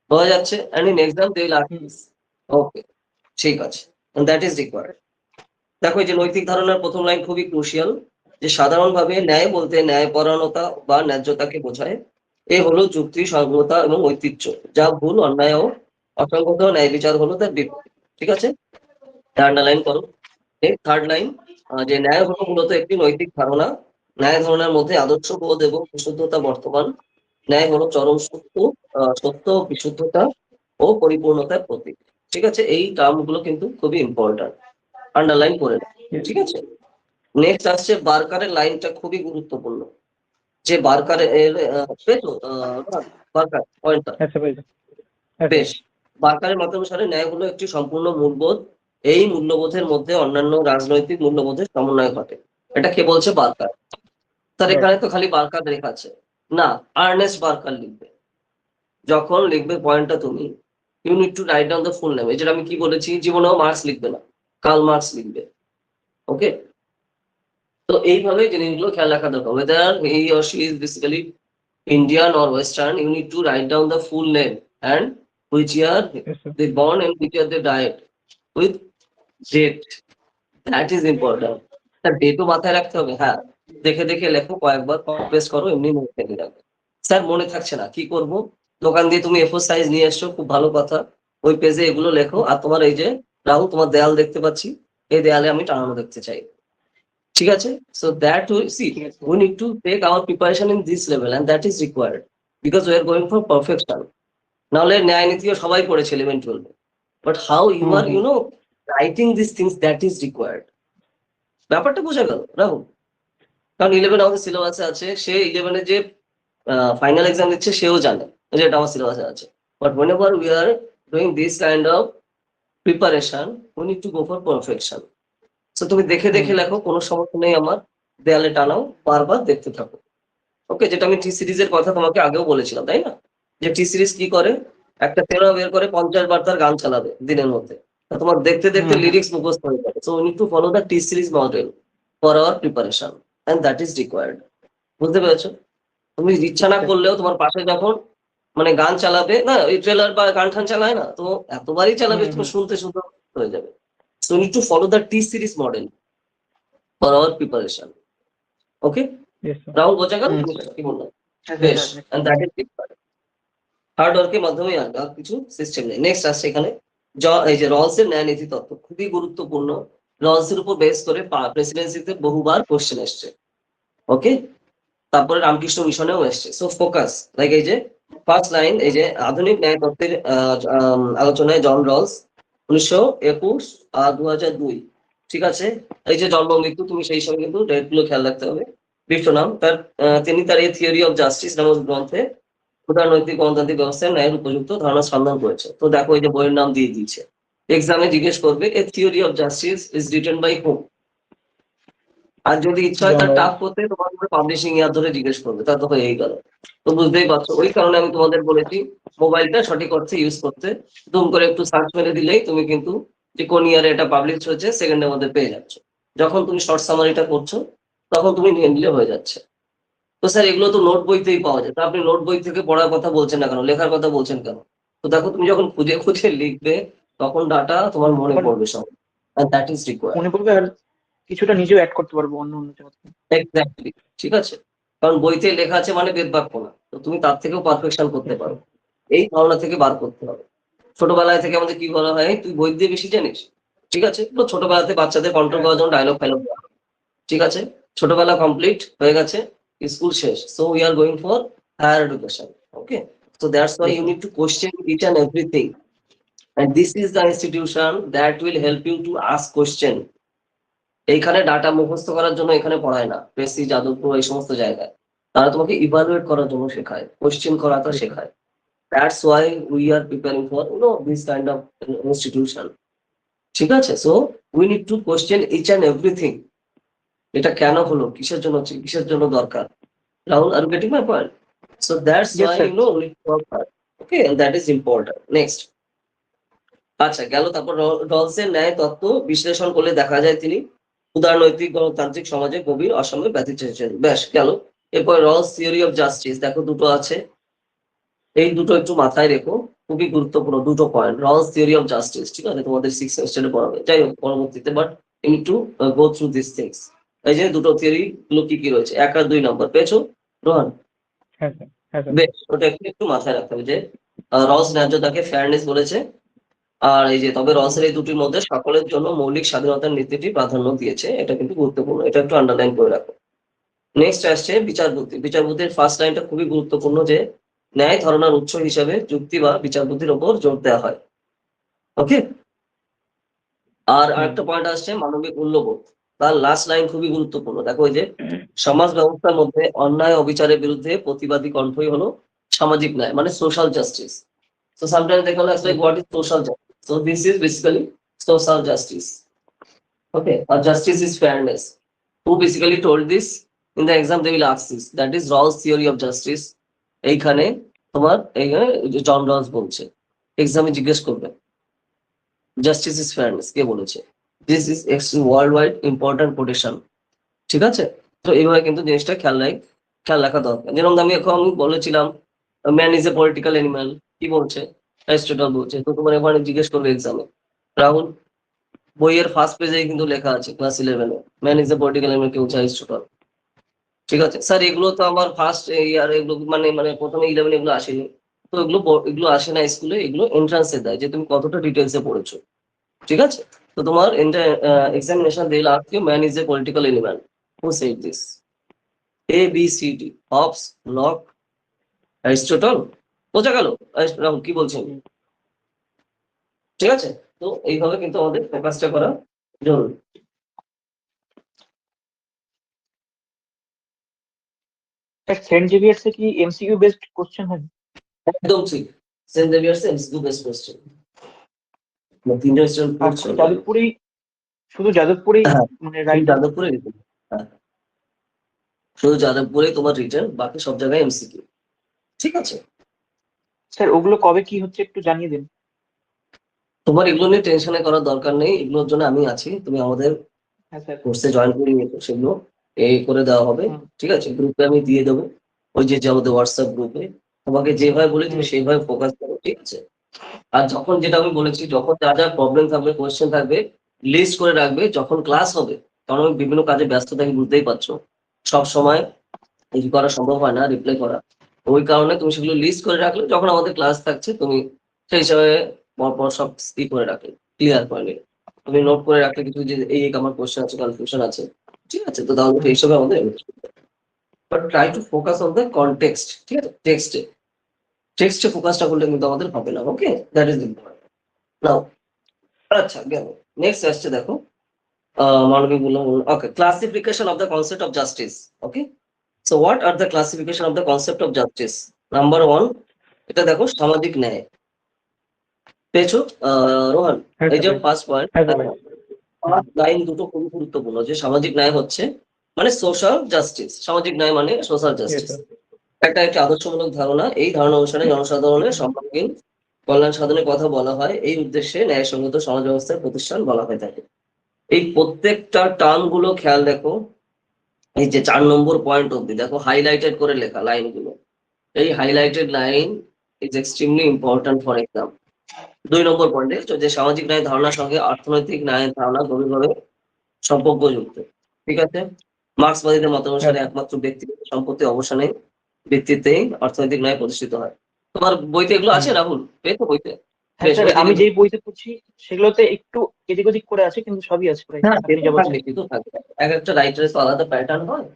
বোঝা যাচ্ছে? And in exam they will ask hmm, this. Okay, ঠিক আছে। And that is required. দেখো এই যে নৈতিক ধারণার প্রথম লাইন খুবই ক্রুশিয়াল, যে সাধারণভাবে ন্যায় বলতে ন্যায়পরায়ণতা বা ন্যায্যতাকে বোঝায়। এ হলো যুক্তি, সর্বতা এবং ঐতিহ্য, যা ভুল, অন্যায় ও অসঙ্গত ন্যায় বিচার হলো তার বিপরীত। ঠিক আছে, আন্ডারলাইন করো। থার্ড লাইন, যে ন্যায় হলো মূলত একটি নৈতিক ধারণা। ন্যায় ধারণার মধ্যে আদর্শ বোধ এবং বিশুদ্ধতা বর্তমান। ন্যায় হলো চরম সত্য, সত্য, বিশুদ্ধতা ও পরিপূর্ণতার প্রতীক। ঠিক আছে, এই টার্ম গুলো কিন্তু খুবই ইম্পর্টেন্ট, আন্ডারলাইন করে নাও। Yes. ঠিক আছে, নেক্সট আসছে বার্কারের লাইনটা খুবই গুরুত্বপূর্ণ, যে বার্কারের পেতো বার্কার পয়েন্টটা Yes sir, ভাই। Yes বেশ। sir. বার্কারের মতানুসারে ন্যায় হলো একটি সম্পূর্ণ মূল্যবোধ। এই মূল্যবোধের মধ্যে অন্যান্য রাজনৈতিক মূল্যবোধের সমন্বয় ঘটে। এটা কে বলছে? বার্কার। তার এখানে তো খালি বার্কার লেখা আছে না, আর্নেস্ট বার্কার লিখবে। যখন লিখবে পয়েন্টটা তুমি, you need to write down the full name. যেটা আমি কি বলেছি, জীবনেও মার্কস লিখবে না, কার্ল মার্কস লিখবে। ওকে, তো এইভাবে জিনিসগুলো খেয়াল রাখা দরকার। Whether he or she is basically Indian or western, you need to write down the full name and which year Yes sir. they born and which year they died with date. That is important. তার ডেটও মাথায় রাখতে হবে। হ্যাঁ, দেখে দেখে লেখো, কয়েকবার copy paste করো, এমনি মনে থেকে যাবে। স্যার মনে থাকছে না, কি করব? দোকান দিয়ে তুমি এ4 সাইজ নিয়ে এসছো, খুব ভালো কথা। ওই পেজে এগুলো লেখো। আর তোমার এই যে রাহুল, তোমার দেয়াল দেখতে পাচ্ছি, এই দেয়ালে আমি টানানো দেখতে চাই। ঠিক আছে, সো দ্যাট উইল সি, ঠিক আছে। we need to take our preparation in this level and that is required because we are going for perfection. নাহলে ন্যায় নীতিও সবাই পড়েছে 11-12, but how you hmm are hmm, writing these things, that is required. ব্যাপারটা বোঝা গেল রাহুল? কারণ 11 আমাদের সিলেবাসে আছে, সে 11 যে ফাইনাল এক্সাম দিচ্ছে সেও জানে যে এটা আমার সিলেবাসে আছে। But whenever we are doing this kind of preparation, we need to go for perfection. So তুমি দেখে দেখে হুম, লেখো, কোনো সমস্যা নেই আমার, দেয়ালে টানাও, বারবার দেখতে থাকো। ওকে, যেটা আমি টি সিরিজের কথা তোমাকে আগেও বলেছিলাম, তাই না? যে টি সিরিজ কি করে, একটা তেরা বের করে 50 বার তার গান চালাবে দিনের মধ্যে। তা তোমার দেখতে দেখতে হুম, হুম, লিরিক্স মুখস্থ হয়ে যাবে। So we need to follow the T series model for our preparation and that is required. বুঝতে পেরেছো? তুমি ইচ্ছা না বুঝতে করলেও তোমার পাশে যখন মানে গান চালাবে না, ওই ট্রেলার বা গান টান চালায় না, তো এতবারই চালাবে, হুম তুমি হুম, শুনতে শুনতে হয়ে যাবে। So need to follow the T series model for our preparation. Okay, Yes sir. Rahul বোঝা গেল হুম, জিনিসটা কি বললাম? হ্যাঁ বেশ, হ্যাঁ হ্যাঁ, and that is required. Hard ওয়ার্কের মাধ্যমেই আসবে, আর কিছু সিস্টেম নেই। নেক্সট আসছে এখানে এই যে রলসের ন্যায় নীতি তত্ত্ব, খুবই গুরুত্বপূর্ণ। রলসের উপর বেস করে প্রেসিডেন্সিতে বহুবার কোশ্চেন এসছে। ওকে, তারপরে রামকৃষ্ণ মিশনেও এসছে। সো ফোকাস, লাইক এই যে ফার্স্ট লাইন, এই যে আধুনিক ন্যায় তত্ত্বের আলোচনায় জন রলস 1921 আর 2002। ঠিক আছে, এই যে জন্ম মৃত্যু, তুমি সেই সঙ্গে কিন্তু ডেট গুলো খেয়াল রাখতে হবে। বিশ্বনাম তার তিনি তার এই থিওরি অফ জাস্টিস নামক গ্রন্থে উদারনৈতিক গণতান্ত্রিক ব্যবস্থায় ন্যায়ের উপযুক্ত ধারণা সন্ধান করেছে। তো দেখো এই যে বইয়ের নাম দিয়ে দিয়েছে, এক্সামে জিজ্ঞেস করবে a theory of justice is written by whom. আর যদি ইচ্ছা হয় তার John টাফ Rawls. করতে তোমার পাবলিশিং ইয়ার ধরে জিজ্ঞেস করবে, তা তো হয়েই গেল। তো বুঝতেই পারছো, ওই কারণে আমি তোমাদের বলেছি মোবাইলটা সঠিক অর্থে ইউজ করতে। দুম করে একটু সার্চ মেরে দিলেই তুমি কিন্তু যে কোন ইয়ারে এটা পাবলিশ হয়েছে সেকেন্ডের মধ্যে পেয়ে যাচ্ছ। যখন তুমি শর্ট সামারিটা করছো তখন তুমি নিয়ে নিলে হয়ে যাচ্ছে। তো স্যার এগুলো তো নোট বইতেই পাওয়া যায়, তা আপনি নোট বই থেকে পড়ার কথা বলছেন না কেন, লেখার কথা বলছেন কেন? তো দেখো তুমি যখন খুঁজে খুঁজে লিখবে তখন ডাটা তোমার মনে তখন পড়বে সব, and that is required. মনে পড়বে, আর কিছুটা নিজেও অ্যাড করতে পারবো অন্য অন্য জায়গা থেকে। এক্স্যাক্টলি, ঠিক আছে। কারণ বইতে লেখা আছে মানে বেদ বাক্য না, তো তুমি তার থেকেও পারফেকশন করতে পারো। এই ধারণা থেকে বার করতে হবে। ছোটবেলায় থেকে আমাদের কি বলা হয়, তুই বই দিয়ে বেশি জানিস, ঠিক আছে। তো ছোটবেলাতে বাচ্চাদের কন্ট্রোল করার জন্য ডায়লগ ফাইলগ, ঠিক আছে। ছোটবেলা কমপ্লিট হয়ে গেছে, স্কুল শেষ, so we are going for higher education. Okay, so that's why you need to question each and everything, and this is the institution that will help you to ask question. এইখানে data মুখস্থ করার জন্য এখানে পড়ায় না, precis, Jadavpur, এই সমস্ত জায়গায় তারা তোমাকে ইভালুয়েট করার জন্য শেখায়, কোশ্চেন করাটা শেখায়। That's why we are preparing for this kind of institution, ঠিক আছে। So we need to question each and everything. এটা কেন হলো, কিসের জন্য হচ্ছে, কিসের জন্য দরকার। Rahul, are getting my point? So that's Yes, why sir. We need to work hard. Okay, that is important. Next, আচ্ছা গেল। তারপর রলসের ন্যায় তত্ত্ব বিশ্লেষণ করলে দেখা যায় তিনি উদারনৈতিক গণতান্ত্রিক সমাজে গভীর অসমে ব্যথিত হয়েছেন। ব্যাস গেল। এরপর রলস থিওরি অফ জাস্টিস, দেখো দুটো আছে, এই দুটো একটু মাথায় রেখো, খুবই গুরুত্বপূর্ণ দুটো point. Rawls theory of justice, ঠিক আছে, তোমাদের 6 সেমিস্টারে পড়াবে, যাই হোক পরবর্তীতে, but you need to go through this things. এই যে দুটো থিওরি গুলো কি কি রয়েছে, 1 আর 2 নম্বর পেয়েছো রোহান? হ্যাঁ স্যার, হ্যাঁ স্যার। বেশ, ওটা একটু একটু মাথায় রাখতে হবে যে রলস ন্যায্যতাকে ফেয়ারনেস বলেছে। আর এই যে তবে রসের এই দুটির মধ্যে সকলের জন্য মৌলিক স্বাধীনতার নীতিটি প্রাধান্য দিয়েছে, এটা কিন্তু গুরুত্বপূর্ণ, এটা একটু আন্ডারলাইন করে রাখো। নেক্সট আসছে বিচার বুদ্ধি। বিচার বুদ্ধির ফার্স্ট লাইনটা খুবই গুরুত্বপূর্ণ, যে ন্যায় ধারণার উৎস হিসেবে যুক্তি বা বিচার বুদ্ধির ওপর জোর দেওয়া হয়। ওকে, আর আরেকটা পয়েন্ট আসছে মানবিক মূল্যবোধ। তার লাস্ট লাইন খুবই গুরুত্বপূর্ণ, দেখো ওই যে সমাজ ব্যবস্থার মধ্যে অন্যায় অবিচারের বিরুদ্ধে প্রতিবাদী কণ্ঠই হলো সামাজিক ন্যায়, মানে social justice. So sometimes they call us like what is social justice. So this is basically social justice. Okay, or justice is fairness. Who basically told this? In the exam they will ask this. That is Rawls theory of justice. এইখানে তোমার এইখানে জন Rawls বলছে, এক্সামে জিজ্ঞেস করবে justice is fairness কে বলেছে। This is world wide important quotation, ঠিক আছে। তো এইভাবে কিন্তু জিনিসটা খেয়াল রাখা দরকার। যেরকম আমি এখন বলেছিলাম man is a political animal, কি বলছে অ্যারিস্টটল বলছে। তো তোমার এখানে জিজ্ঞেস করবে এক্সামে, রাহুল বইয়ের ফার্স্ট পেজে কিন্তু লেখা আছে ক্লাস 11-এ man is a political animal, কে বলছে অ্যারিস্টটল, ঠিক আছে। স্যার এগুলো তো আমার ফার্স্ট ইয়ার, এগুলো মানে মানে প্রথমে 11 এগুলো আসেনি। তো এগুলো আসে না স্কুলে, এগুলো এন্ট্রান্সে দেয় যে তুমি কতটা ডিটেলসে পড়েছো, ঠিক আছে। তো তোমার examination they'll ask you man is a political animal, who said this? A B C D, Hobbes, Locke, Aristotle. বোঝা গেল রাহুল কি বলছেন? ঠিক আছে। তো এইভাবে কিন্তু আমাদের ফোকাসটা করা জরুরি। সেন্ট জেভিয়ার্স কি এমসিকিউ বেসড কোশ্চেন হয়? একদম ঠিক, Saint Xavier's MCQ best question. তিনজন স্টুডেন্ট আর পড়ছো? শুধু যাদবপুরেই হ্যাঁ, মানে শুধু রাইট? যাদবপুরে রিটেন, হ্যাঁ শুধু যাদবপুরে তোমার রিটেন, বাকি সব জায়গায় এমসিকিউ, ঠিক আছে। স্যার ওগুলো কবে কি হচ্ছে একটু জানিয়ে দিন। তোমার এগুলো নিয়ে টেনশনে করার দরকার নেই, এগুলোর জন্য আমি আছি। তুমি আমাদের হ্যাঁ স্যার। কোর্সে জয়েন করে নিয়ে সেগুলো এই করে দেওয়া হবে, হুম, ঠিক আছে। গ্রুপে আমি দিয়ে দেবো, ওই যে আমাদের হোয়াটসঅ্যাপ গ্রুপে তোমাকে যেভাবে বলি তুমি হুম। সেইভাবে ফোকাস করো, ঠিক আছে। আর যখন যেটা আমি বলেছি, যখন যা যা প্রবলেম থাকবে, কোয়েশ্চেন থাকবে, লিস্ট করে রাখবে যখন ক্লাস হবে। কারণ আমি বিভিন্ন কাজে ব্যস্ত থাকি, বুঝতেই পারছো, সব সময় এই করা সম্ভব হয় না, রিপ্লাই করা। ওই কারণে তুমি সেগুলো লিস্ট করে রাখলে যখন আমাদের ক্লাস থাকছে তুমি সেই হিসাবে পরপর সব ই করে রাখলে, ক্লিয়ার করে নিলে। তুমি নোট করে রাখলে কিছু যে এই আমার কোয়েশ্চেন আছে, কনফিউশন আছে, ঠিক আছে। তো তাহলে সেই হিসাবে আমাদের, but try to focus on the context, ঠিক আছে। টেক্সটে ফোকাসটা করলে কিন্তু আমাদের হবে না। Okay, that is important. Now, আচ্ছা গেল। নেক্সট আসছে দেখো মানবিক মূল্যবোধ। Okay, classification of the concept of justice. Okay, so what are the classification of the concept of justice? Number 1, এটা দেখো সামাজিক ন্যায়। পেয়েছো রোহান? হ্যাঁ এই স্যার যে ভাই, ফার্স্ট পয়েন্ট, হ্যাঁ স্যার ভাই। লাইন দুটো খুবই গুরুত্বপূর্ণ, যে সামাজিক ন্যায় হচ্ছে মানে সোশ্যাল জাস্টিস। সামাজিক ন্যায় মানে সোশ্যাল ইয়েস জাস্টিস, স্যার। একটা একটি আদর্শমূলক ধারণা। এই ধারণা অনুসারে জনসাধারণের সর্বাঙ্গীন কল্যাণ সাধনের কথা বলা হয়। এই উদ্দেশ্যে ন্যায়সঙ্গত সমাজ ব্যবস্থার প্রতিষ্ঠান বলা হয়ে থাকে। এই প্রত্যেকটা টার্ম গুলো খেয়াল দেখো, এই যে 4 নম্বর পয়েন্ট অব্দি দেখো হাইলাইটেড করে লেখা লাইনগুলো। এই highlighted line is extremely important for exam. 2 নম্বর পয়েন্টে যে সামাজিক ন্যায় ধারণার সঙ্গে অর্থনৈতিক ন্যায়ের ধারণা গভীরভাবে সম্পর্কযুক্ত। ঠিক আছে? মার্ক্সবাদীদের মত হ্যাঁ অনুসারে একমাত্র ব্যক্তিগত সম্পত্তি অবসানের ভিত্তিতেই অর্থনৈতিক ন্যায় প্রতিষ্ঠিত হয়। তোমার বইতে এগুলো আছে হুম। রাহুল? পেয়েছো বইতে? হ্যাঁ বেশ, স্যার, ওই দিকে আমি যেই বইতে পড়ছি সেগুলোতে একটু এদিক ওদিক করে আছে, কিন্তু সবই আছে প্রায় হ্যাঁ, সে আপনি তো যা বলছেন। থাকবে, সে তো থাকবে। এক একটা রাইটারের তো আলাদা প্যাটার্ন হয়,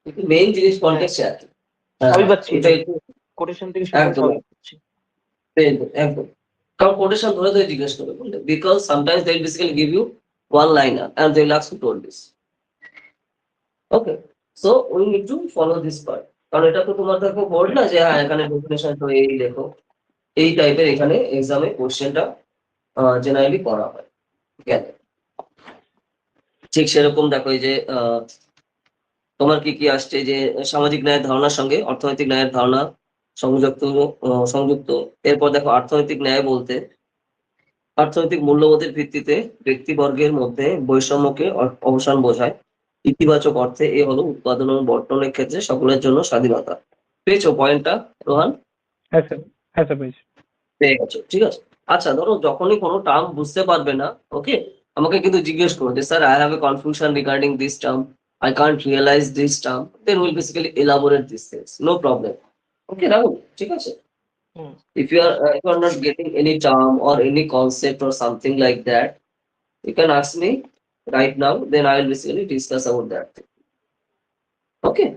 কিন্তু মেইন জিনিস হ্যাঁ, কনটেক্সটে আছে। হ্যাঁ, সবই পাচ্ছি, এটা একটু কোটেশন থেকে শুরু করে একদম সবই পাচ্ছি। একদম একদম। কারণ কোটেশন ধরে ধরে জিজ্ঞেস করবে, বুঝলে? Because sometimes they will basically give you one liner and they will ask to tell this. Okay, so we need to follow this part. কারণ এটা তো তোমার দেখো বোর্ড না যে হ্যাঁ এখানে ডেফিনেশন তো এই লেখো, এই টাইপের এখানে এক্সামে কোশ্চেনটা জেনারেলি করা হয়। জ্ঞান ঠিক সেরকম দেখো, এই যে তোমার কি কি আসছে, যে সামাজিক ন্যায়ের ধারণার সঙ্গে অর্থনৈতিক ন্যায়ের ধারণা সংযুক্ত। সংযুক্ত। এরপর দেখো অর্থনৈতিক ন্যায় বলতে অর্থনৈতিক মূল্যবোধের ভিত্তিতে ব্যক্তিবর্গের মধ্যে বৈষম্যকে অবসান বোঝায়। ইতিবাচক অর্থে এ হলো উৎপাদন ও বন্টনের ক্ষেত্রে সকলের জন্য স্বাধীনতা। পেয়েছো পয়েন্টটা রোহান? হ্যাঁ স্যার, হ্যাঁ স্যার পেয়েছি। পেয়ে গেছো, ঠিক আছে। আচ্ছা, ধরো যখনই কোনো টার্ম বুঝতে পারবে না, ওকে, আমাকে কিন্তু জিজ্ঞেস করো যে sir I have a confusion regarding this term, I can't realize this term, then will basically elaborate this things, no problem. Okay Rahul, ঠিক আছে? হুম। If you are not getting any term or any concept or something like that, you can ask me right now, then I will basically discuss about that thing. Okay?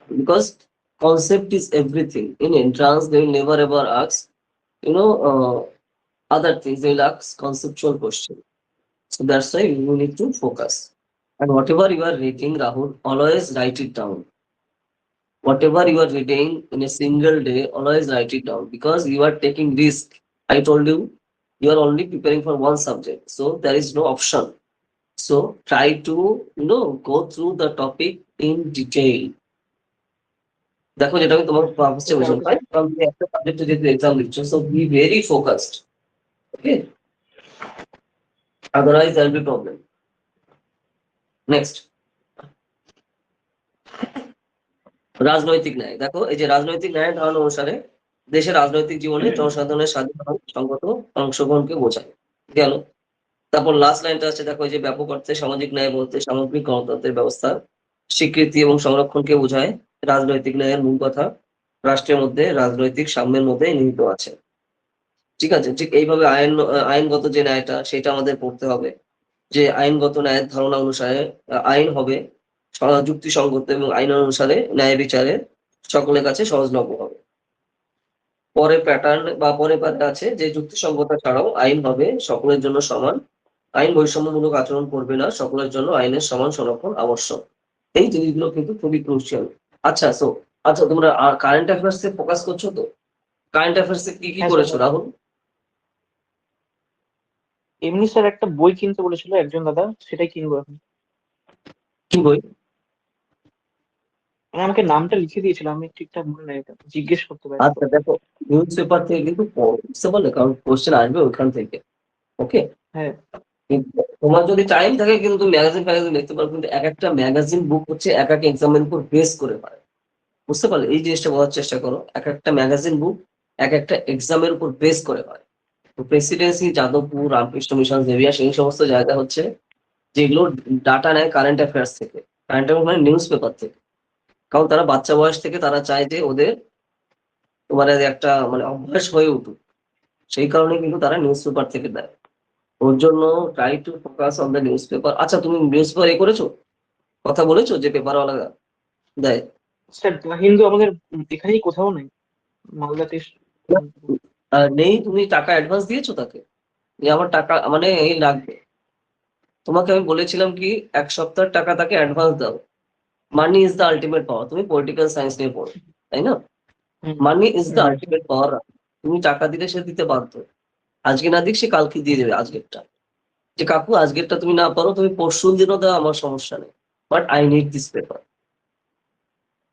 Because concept is everything. In entrance, they will never ever ask, you know, other things. They will ask conceptual question. So that's why you need to focus. And whatever you are reading, Rahul, always write it down. Whatever you are reading in a single day, always write it down, because you are taking risk. I told you, you are only preparing for one subject, so there is no option. So try to go through the topic in detail. দেখো, যেটা আমি তোমার ফার্স্টে ওকে বলছিলাম, ওকে তাই কারণ তুমি একটা সাবজেক্টে যেহেতু এক্সাম দিচ্ছ, so be very focused. Okay, otherwise there will be problem. Next, রাজনৈতিক ন্যায়। দেখো, এই যে রাজনৈতিক ন্যায়ের ধারণা অনুসারে দেশের রাজনৈতিক জীবনে জনসাধারণের স্বাধীন ও সঙ্গত অংশগ্রহণকে বোঝায়। গেল। তারপর লাস্ট লাইনটা আছে, দেখো, এই যে ব্যাপক অর্থে সামাজিক ন্যায় বলতে সামগ্রিক গণতন্ত্রের ব্যবস্থার স্বীকৃতি এবং সংরক্ষণকে বোঝায়। রাজনৈতিক ন্যায়ের মূল কথা রাষ্ট্রের মধ্যে রাজনৈতিক সাম্যের মধ্যে নিহিত আছে। ঠিক আছে? ঠিক এইভাবে আইনগত যে ন্যায়টা, সেটা আমাদের পড়তে হবে। যে আইনগত ন্যায়ের ধারণা অনুসারে আইন হবে যুক্তিসঙ্গত এবং আইন অনুসারে ন্যায় বিচারে সকলের কাছে সহজলভ্য হবে। পরে প্যাটার্ন বা পরে পার্টে আছে যে যুক্তিসঙ্গতা ছাড়াও আইন হবে সকলের জন্য সমান, আইন বৈষম্যমূলক আচরণ করবে না, সকলের জন্য আইনের সমান সংরক্ষণ আবশ্যক। এই জিনিসগুলো কিন্তু খুবই ক্রুশিয়াল। আচ্ছা, আচ্ছা, তোমরা কারেন্ট অ্যাফেয়ার্স এ ফোকাস করছো তো? কারেন্ট অ্যাফেয়ার্স এ কি কি হ্যাঁ স্যার, করেছো রাহুল? এমনি স্যার একটা বই কিনতে বলেছিল একজন দাদা, সেটাই কিনবো এখন। কি বই? মানে আমাকে নামটা লিখে দিয়েছিল, আমি ঠিকঠাক মনে নেই, এটা জিজ্ঞেস করতে পারি আচ্ছা পরে। দেখো, নিউজ পেপার থেকে কিন্তু বুঝতে পারলে, কারণ কোশ্চেন আসবে ওইখান থেকে। ওকে, হ্যাঁ কিন্তু তোমার যদি টাইম থাকে কিন্তু তুমি ম্যাগাজিন ফ্যাগাজিন দেখতে পারো, কিন্তু এক একটা ম্যাগাজিন বুক হচ্ছে এক এক এক্সামের উপর বেস করে হয়। বুঝতে পারলে? এই জিনিসটা বোঝার চেষ্টা করো, এক একটা ম্যাগাজিন বুক এক একটা এক্সামের উপর বেস করে হয়। তো Presidency, Jadavpur, Ramakrishna mission, Xavier, সেই সমস্ত জায়গা হচ্ছে যেগুলো ডাটা নেয় কারেন্ট অ্যাফেয়ার্স থেকে। কারেন্ট অ্যাফেয়ার্স মানে নিউজ পেপার থেকে। কারণ তারা বাচ্চা বয়স থেকে তারা চায় যে ওদের তোমার একটা মানে অভ্যাস হয়ে উঠুক, সেই কারণে কিন্তু তারা নিউজ পেপার থেকে দেয়। ওর জন্য try to focus on the news paper. আচ্ছা, তুমি নিউজ পেপার করেছো, কথা বলেছো যে পেপারওয়ালা দেয়? স্যার, তা কিন্তু আমাদের এখানেই কোথাও নেই, মালদাতে। নেই? তুমি টাকা অ্যাডভান্স দিয়েছো তাকে যে আমার টাকা মানে এই লাগবে? তোমাকে আমি বলেছিলাম কি 1 সপ্তাহের টাকা তাকে অ্যাডভান্স দাও। মানি ইজ দ্য আলটিমেট পাওয়ার। তুমি পলিটিক্যাল সায়েন্স নিয়ে পড়ো, তাই না? মানি ইজ দ্য Yes. আলটিমেট পাওয়ার। তুমি টাকা দিলে সে দিতে বাধ্য। আজকে না দিক সে কালকে দিয়ে দেবে আজকেরটা। যে কাকু আজকেরটা তুমি না পারো, তুমি পরশুর দিনও দাও, আমার সমস্যা নেই, but I need this paper.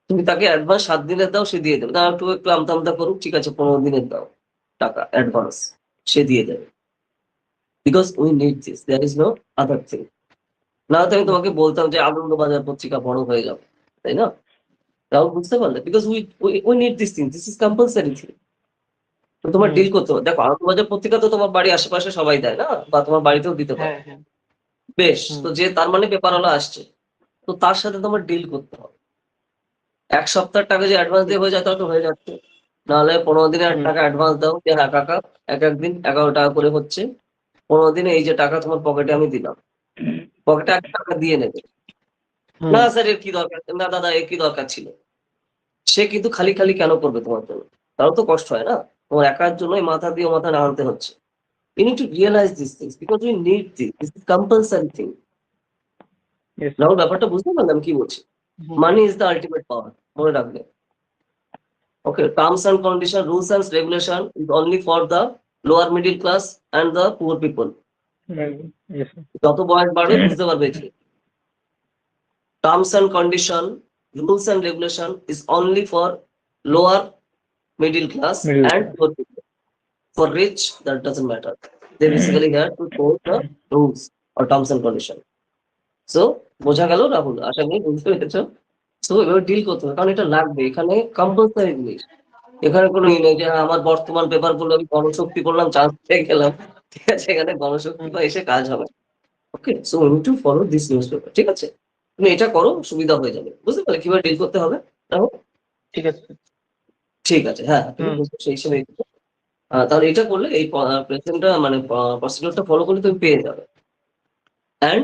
তুমি তাকে অ্যাডভান্স 7 দিনের দাও, সে দিয়ে দেবে। না একটু একটু আমতা আমতা করুক, ঠিক আছে 15 দিনের দাও টাকা অ্যাডভান্স, সে দিয়ে দেবে। Because we need this, there is no other thing. না তো আমি তোমাকে বলতাম যে আনন্দবাজার পত্রিকা বড় হয়ে যাবে, তাই না? তাও বুঝতে পারলে, because we need this thing, this is compulsory thing. তো তোমার ডিল করতে হবে। দেখো আনন্দবাজার পত্রিকা তো তোমার বাড়ির আশেপাশে সবাই দেয় না, বা তোমার বাড়িতেও দিতে পারে। হ্যাঁ। বেশ, হুম। তো যে তার মানে পেপারওয়ালা আসছে, তো তার সাথে তোমার ডিল করতে হবে। 1 সপ্তাহের টাকা যে অ্যাডভান্স দিয়ে হয়ে যায়, তাহলে তো হয়ে যাচ্ছে। নাহলে 15 দিনের হুম। টাকা অ্যাডভান্স দাও, যে হ্যাঁ কাকা এক এক দিন 11 টাকা করে হচ্ছে, 15 দিনে এই যে টাকা তোমার পকেটে আমি দিলাম, পকেটে 1 টাকা দিয়ে নেবে। হুম। না স্যার এর কি দরকার, না দাদা এর কি দরকার ছিল। সে কিন্তু খালি খালি কেন করবে তোমার জন্য? তারও তো কষ্ট হয় না, তোমার একার জন্যই মাথা দিয়ে মাথা নাড়াতে হচ্ছে। You need to realize these things because we need this. This is compulsory thing. Yes. Rahul, ব্যাপারটা বুঝতে পারলাম কি বলছি? হুম। Money is the ultimate power, মনে রাখবে। Okay, terms and condition, rules and regulation is only for the lower middle class and the poor people. Well, yes. Sir. যত বয়স বাড়বে বুঝতে পারবে যে terms and condition, rules and regulation is only for lower middle class Middle and class. poor people. For rich, that doesn't matter. They basically here to follow the rules or terms and condition. So বোঝা গেল রাহুল, আশা করি বুঝতে পেরেছো। So এবার deal করতে হবে, কারণ এটা লাগবে, এখানে কম্পালসারি জিনিস। এখানে কোনো ই নেই যে হ্যাঁ, আমার বর্তমান পেপার গুলো আমি গণশক্তি করলাম, চান্স পেয়ে গেলাম, ঠিক আছে, এখানে গণশক্তি বা এসে কাজ হবে। Okay, so we need to follow this newspaper, ঠিক আছে? তুমি এটা করো, সুবিধা হয়ে যাবে। বুঝতে পারলে কিভাবে ডিল করতে হবে রাহুল? ঠিক আছে। ঠিক আছে, হ্যাঁ তুমি হুম। বুঝতে সেই হিসেবে তাহলে এটা করলে এই প্রেজেন্টটা মানে প্রসিডিউরটা ফলো করলে তুমি পেয়ে যাবে। And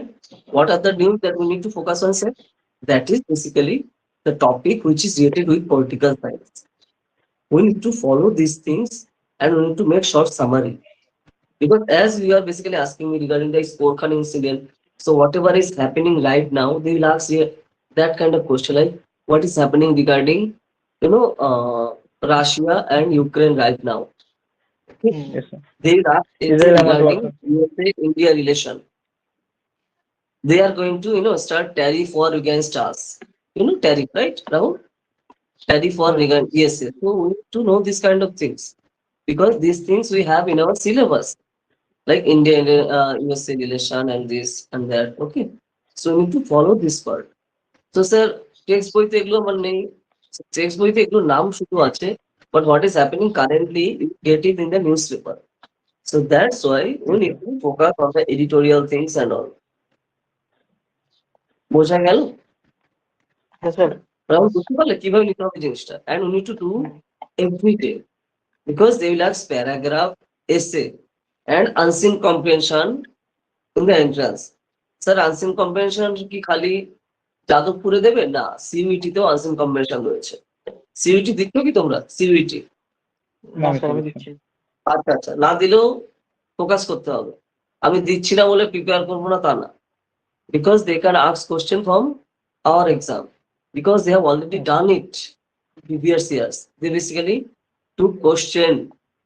what are the news that we need to focus on, sir? That is basically the topic which is related with political science. We need to follow these things and we need to make short summary. Because as you are basically asking me regarding the Sporkhan incident, so whatever is happening right now, they will ask you that kind of question like what is happening regarding, Russia and Ukraine right now. Okay? Hmm. Yes. Sir. They will ask anything Israel Hamas regarding war. USA-India relation. They are going to start tariff war against us. Tariff, right, Rahul? Tariff war against, yes. So we need to know this kind of things, because these things we have in our syllabus, like India USA relation and this and that. Okay, so we need to follow this part. So sir, text বইতে এগুলো আমার নেই, text বইতে এগুলো নাম শুধু আছে, but what is happening currently, you get it in the newspaper. So that's why we need to focus on the editorial things and all. বোঝা গেল? হ্যাঁ স্যার। রাহুল, বুঝতে পারলে কিভাবে নিতে হবে জিনিসটা? And we need to do every day, because they will ask paragraph, essay and unseen comprehension in the entrance. Sir, unseen comprehension কি খালি যাদবপুরে দেবে? না, সিইউইটি তেও unseen comprehension রয়েছে। সিইউইটি দিচ্ছ কি তোমরা? সিইউইটি? না স্যার, আমি দিচ্ছি। আচ্ছা আচ্ছা, না দিলেও ফোকাস করতে হবে। আমি দিচ্ছি না বলে প্রিপেয়ার করবো না তা না, because they can ask question from our exam, because they have already done it previous years. They basically took question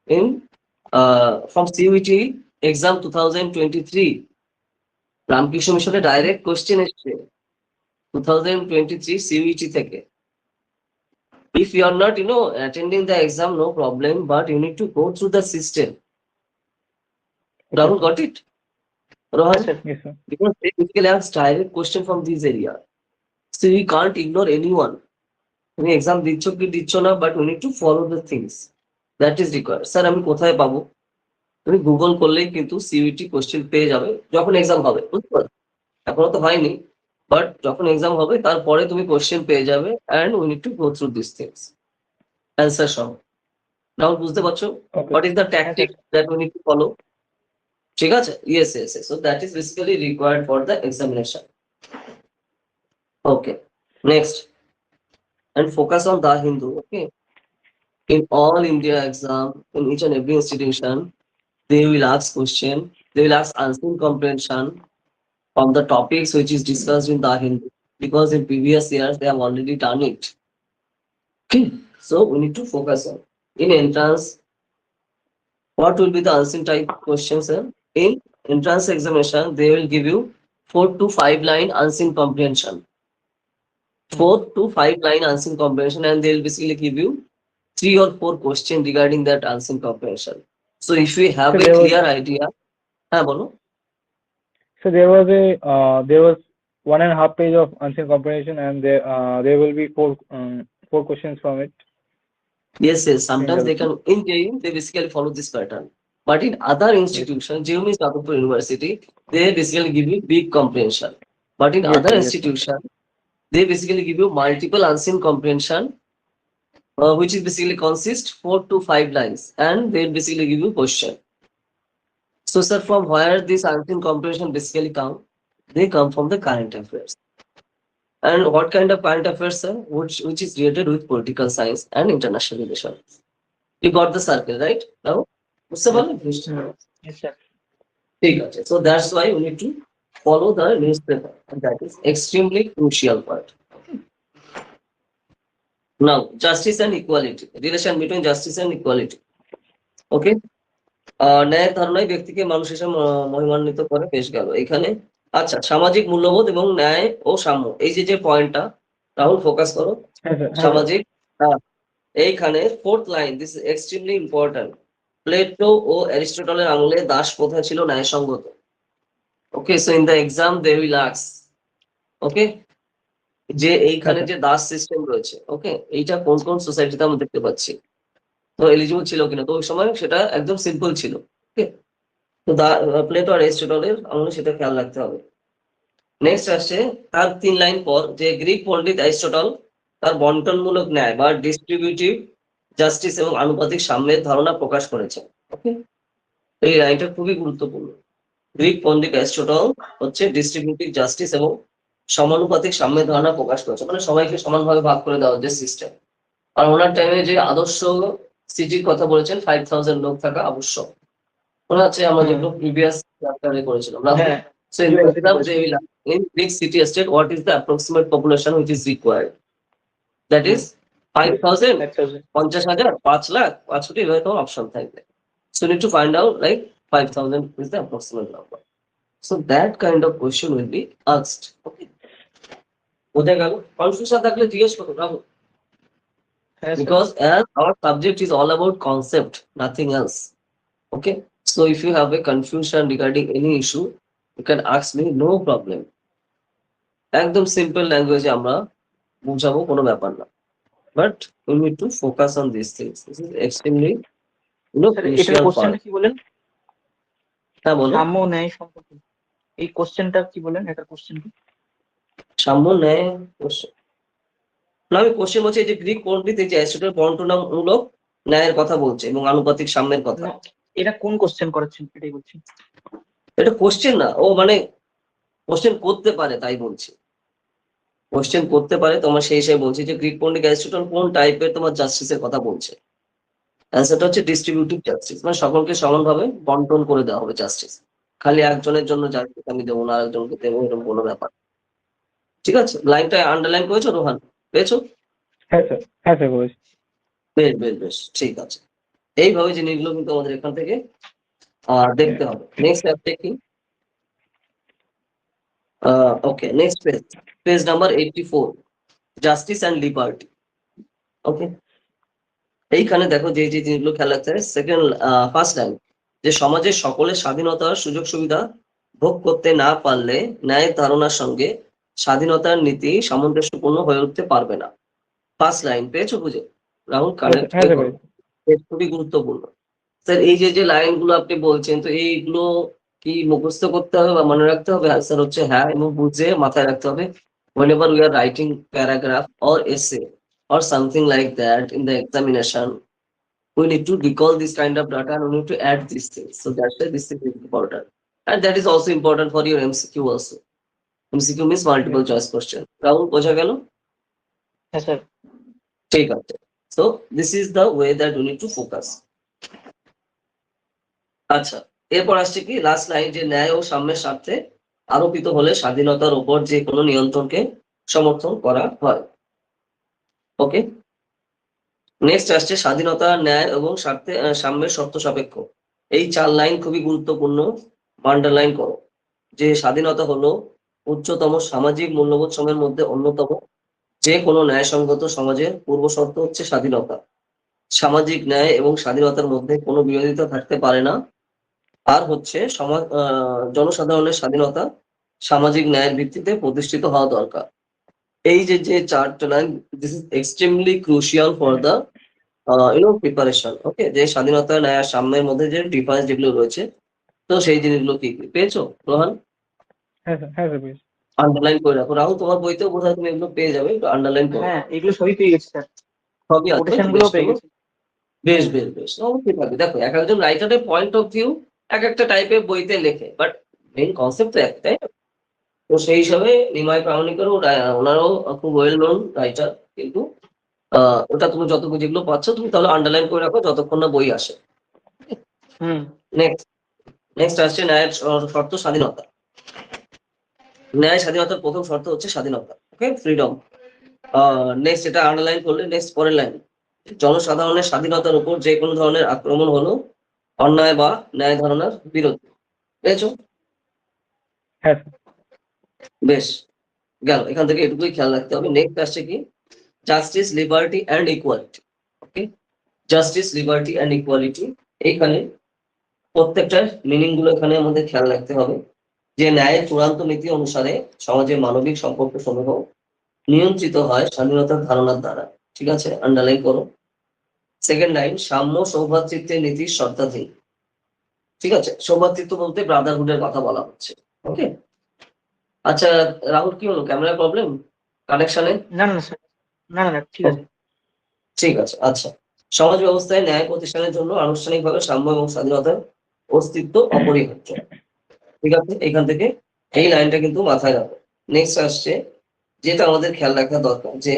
in from CUET exam 2023. Ramakrishna মিশনে ডাইরেক্ট কোশ্চেন এসছে 2023 CUET থেকে। If you are not attending the exam, no problem, but you need to go through the system. Rahul, got it? Rohan? Sir. Yes. Sir. Because they basically ask direct question from this area, so we can't ignore anyone. তুমি exam দিচ্ছ কি দিচ্ছ না, but we need to follow the things that is required. Sir আমি কোথায় পাবো? তুমি Google করলেই কিন্তু সিইউটি কোশ্চেন পেয়ে যাবে যখন এক্সাম হবে, বুঝতে পারছো? এখনো তো হয়নি, বাট যখন এক্সাম হবে তারপরে তুমি কোশ্চেন পেয়ে যাবে, and we need to go through this things answer সহ। নাও বুঝতে পারছো Okay. What is the tactic that we need to follow? ঠিক আছে, yes yes, so that is basically required for the examination. Okay, next, and focus on the Hindu. Okay, in all India exam, in each and every institution, they will ask question, they will ask answering comprehension from the topics which is discussed in the Hindu, because in previous years they have already done it. Okay, So we need to focus on. In entrance, what will be the unseen type questions, sir? In entrance examination, they will give you 4 to 5 line unseen comprehension. 4 to 5 line unseen comprehension, and they'll basically give you 3 or 4 questions regarding that unseen comprehension. So if we have So a there was clear idea, bolo. so there was 1.5 page of unseen comprehension, and there will be four questions from it. Yes, sometimes Single. they can, in JEE, they basically follow this pattern. But in other institutions, JEE means Jadavpur University, they basically give you big comprehension. But in Yes, other sir, yes, sir. institutions, they basically give you multiple unseen comprehension, which is basically consist 4 to 5 lines, and they'll basically give you question. So, sir, from where this unseen comprehension basically come? They come from the current affairs. And what kind of current affairs, sir? Which is related with political science and international relations. You got the circle, right? Now, বুঝতে পারলেন জিনিসটা? Yes, sir. ঠিক আছে। So that's why we need to follow the newspaper, and that is extremely crucial part. Now, justice and equality, relation between justice and equality. Okay, ন্যায়ের ধারণায় ব্যক্তিকে মানুষ হিসেবে মহিমান্বিত করে, বেশ গেল এখানে। আচ্ছা, সামাজিক মূল্যবোধ এবং ন্যায় ও সাম্য, এই যে পয়েন্টটা, রাহুল ফোকাস করো। হ্যাঁ স্যার, সামাজিক, এইখানে 4th line, this is extremely important. Plato ও অ্যারিস্টটলের আমলে দাস প্রথা ছিল ন্যায়সঙ্গত। Okay, so in the exam they will ask, okay, যে এইখানে হ্যাঁ, যে দাস সিস্টেম রয়েছে, ওকে, এইটা কোন কোন সোসাইটিতে আমরা দেখতে পাচ্ছি, তো এলিজিবল ছিল কিনা, তো ওই সময় সেটা একদম সিম্পল ছিল। ওকে, তো প্লেটো আর অ্যারিস্টটলের আমলে সেটা খেয়াল রাখতে হবে। নেক্সট আসছে তার 3 লাইন পর, যে গ্রিক পণ্ডিত অ্যারিস্টটল তার বন্টনমূলক ন্যায় বা ডিস্ট্রিবিউটিভ জাস্টিস এবং আনুপাতিক সাম্যের ধারণা প্রকাশ করেছেন। ওকে, এই লাইনটা খুবই গুরুত্বপূর্ণ। গ্রিক পণ্ডিত অ্যারিস্টটল হচ্ছে ডিস্ট্রিবিউটিভ জাস্টিস এবং সমানুপাতিক সাম্যের ধারণা প্রকাশ করেছে, মানে সবাইকে সমানভাবে ভাগ করে দেওয়ার যে সিস্টেম। আর ওনার টাইমে যে আদর্শ সিটির কথা বলেছেন, 5000 লোক থাকা আবশ্যক, মনে আছে আমরা যেগুলো প্রিভিয়াস চ্যাপ্টারে করেছিলাম। হ্যাঁ, So in the exam, they will ask, in which city estate, what is the approximate population which is required? That is 5000, 50,000, 5 lakh, 5 কোটি, এভাবে তোমার অপশন থাকবে। So you need to find out like 5000 is the approximate number. So that kind of question will be asked. Okay. বোঝা গেল? Confusion থাকলে জিজ্ঞেস করো, রাহুল। হ্যাঁ, sir. Because as our subject is all about concept, nothing else. Okay. So if you have a confusion regarding any issue, you can ask me, no problem. একদম simple ল্যাঙ্গুয়েজে আমরা বুঝাবো, কোনো ব্যাপার না। But we need to focus on these things. This is extremely, Sir, এটার crucial কোশ্চেনটা part. কি বলেন? হ্যাঁ বলো। সাম্য ন্যায় সম্পর্কে এই কোশ্চেনটা কি বলেন? এটার কোশ্চেন কি? সাম্য ন্যায় question। না, আমি কোশ্চেন বলছি এই যে গ্রিক পণ্ডিত এই যে অ্যারিস্টটল বন্টনমূলক ন্যায়ের কথা বলছে এবং আনুপাতিক সাম্যের কথা। না, এটা কোন কোশ্চেন করাচ্ছেন এটাই বলছি। এটা কোশ্চেন না, ও মানে কোশ্চেন করতে পারে তাই বলছি। কোশ্চেন করতে পারে, তোমার সেই হিসেবে বলছি যে গ্রিক পণ্ডিত অ্যারিস্টটল কোন টাইপের তোমার জাস্টিসের কথা বলছে। অ্যান্সারটা হচ্ছে ডিস্ট্রিবিউটিভ জাস্টিস, মানে সকলকে সমানভাবে বন্টন করে দেওয়া হবে জাস্টিস। খালি একজনের জন্য জাস্টিস আমি দেবো না, আরেকজনকে দেবো, এরকম কোনো ব্যাপার। ঠিক আছে, লাইনটা আন্ডারলাইন করেছো রোহান? পেয়েছো? হ্যাঁ স্যার, হ্যাঁ স্যার বলেছি। বেশ বেশ বেশ, ঠিক আছে। এইভাবে জিনিসগুলো কিন্তু আমাদের এখান থেকে দেখতে হবে। নেক্সট অ্যাপটা কি? Okay, next page, page number 84, justice and liberty. Okay, এইখানে দেখো যে যে জিনিসগুলো খেয়াল রাখতে হবে। ফার্স্ট লাইন, যে সমাজের সকলের স্বাধীনতার সুযোগ সুবিধা ভোগ করতে না পারলে ন্যায়ের ধারণার সঙ্গে স্বাধীনতার নীতি সামঞ্জস্যপূর্ণ হয়ে উঠতে পারবে না। ফার্স্ট লাইন পেয়েছো বুঝে? রাহুল কানেক্ট হ্যাঁ স্যার, করো, খুবই গুরুত্বপূর্ণ। স্যার এই যে যে লাইনগুলো আপনি বলছেন, তো এইগুলো কি মুখস্থ করতে হবে বা মনে রাখতে হবে? আনসার হচ্ছে হ্যাঁ, এবং বুঝে মাথায় রাখতে হবে। whenever we are writing paragraph or essay or something like that in the examination, we need to recall this kind of data and we need to add these things. So that's why this is important. And that is also important for your MCQ also. MCQ means multiple choice question. Rahul, বোঝা গেল? হ্যাঁ sir. ঠিক আছে। So this is the way that we need to focus. আচ্ছা, এরপর আসছে কি last line, যে ন্যায় ও সাম্যের স্বার্থে আরোপিত হলে স্বাধীনতার উপর যে কোনো নিয়ন্ত্রণকে সমর্থন করা হয়। ওকে, নেক্সট আসছে স্বাধীনতা, ন্যায় এবং সাম্যের শর্ত সাপেক্ষ। এই 4 লাইন খুবই গুরুত্বপূর্ণ, আন্ডারলাইন করো। যে স্বাধীনতা হলো উচ্চতম সামাজিক মূল্যবোধ সমূহের মধ্যে অন্যতম। যে কোনো ন্যায়সঙ্গত সমাজের পূর্ব শর্ত হচ্ছে স্বাধীনতা। সামাজিক ন্যায় এবং স্বাধীনতার মধ্যে কোনো বিরোধিতা থাকতে পারে না। আর হচ্ছে জনসাধারণের স্বাধীনতা সামাজিক ন্যায়ের ভিত্তিতে প্রতিষ্ঠিত হওয়া দরকার। এই যে 4টা line, this is extremely crucial for the preparation. Okay, যে স্বাধীনতা, ন্যায় আর সাম্যের মধ্যে যে ডিফারেন্স যেগুলো রয়েছে, তো সেই জিনিসগুলো কি কি পেয়েছো রোহান? হ্যাঁ স্যার please. আন্ডারলাইন করে রাখো। রাহুল, তোমার বইতেও বোধহয় তুমি এগুলো পেয়ে যাবে, একটু আন্ডারলাইন করো। হ্যাঁ, এগুলো সবই পেয়ে গেছি স্যার, সবই আছে, কোটেশন বেশ, গুলো পেয়ে গেছি। বেশ বেশ বেশ, অবশ্যই থাকবে। দেখো, এক একজন রাইটারের পয়েন্ট অফ ভিউ এক একটা টাইপের বইতে লেখে, বাট মেইন কনসেপ্ট তো একটাই। তো সেই হিসাবে নিমাই প্রামাণিকেরও ওনারও খুব ওয়েল নোন রাইটার, কিন্তু ওটা তুমি যতটুকু যেগুলো পাচ্ছ তুমি তাহলে আন্ডারলাইন করে রাখো যতক্ষণ না বই আসে। হুম। নেক্সট নেক্সট আসছে ন্যায়ের শর্ত স্বাধীনতা। ন্যায় স্বাধীনতার প্রথম শর্ত হচ্ছে স্বাধীনতা, ওকে, ফ্রিডম। নেক্সট এটা আন্ডারলাইন করলে নেক্সট পরের লাইন, জনসাধারণের স্বাধীনতার উপর যে কোনো ধরনের আক্রমণ হলো অন্যায় বা ন্যায় ধারণার বিরোধী। পেয়েছো? হ্যাঁ স্যার। বেশ, গেল, এখান থেকে এটুকুই খেয়াল রাখতে হবে। নেক্সট আসছে কি, justice, liberty and equality. Okay, justice, liberty and equality, এইখানে প্রত্যেকটার মিনিং গুলো এখানে আমাদের খেয়াল রাখতে হবে। যে ন্যায়ের চূড়ান্ত নীতি অনুসারে সমাজে মানবিক সম্পর্ক সমূহ নিয়ন্ত্রিত হয় স্বাধীনতার ধারণার দ্বারা। ঠিক আছে, আন্ডারলাইন করো। সেকেন্ড লাইন, সাম্য সৌভ্রাতৃত্বের নীতির শর্তাধীন। ঠিক আছে, সৌভ্রাতৃত্ব বলতে ব্রাদারহুডের কথা বলা হচ্ছে। ওকে, আচ্ছা রাহুল, কি হলো, ক্যামেরা প্রবলেম কানেকশনে? না না স্যার, না ঠিক আছে। ঠিক আছে, আচ্ছা। সমাজ ব্যবস্থায় ন্যায় প্রতিষ্ঠানের জন্য আনুষ্ঠানিকভাবে সাম্য এবং স্বাধীনতার অস্তিত্ব অপরিহার্য। ঠিক আছে, এখান থেকে এই লাইনটা কিন্তু মাথায় রাখো। নেক্সট আসছে যেটা আমাদের খেয়াল রাখা দরকার, যে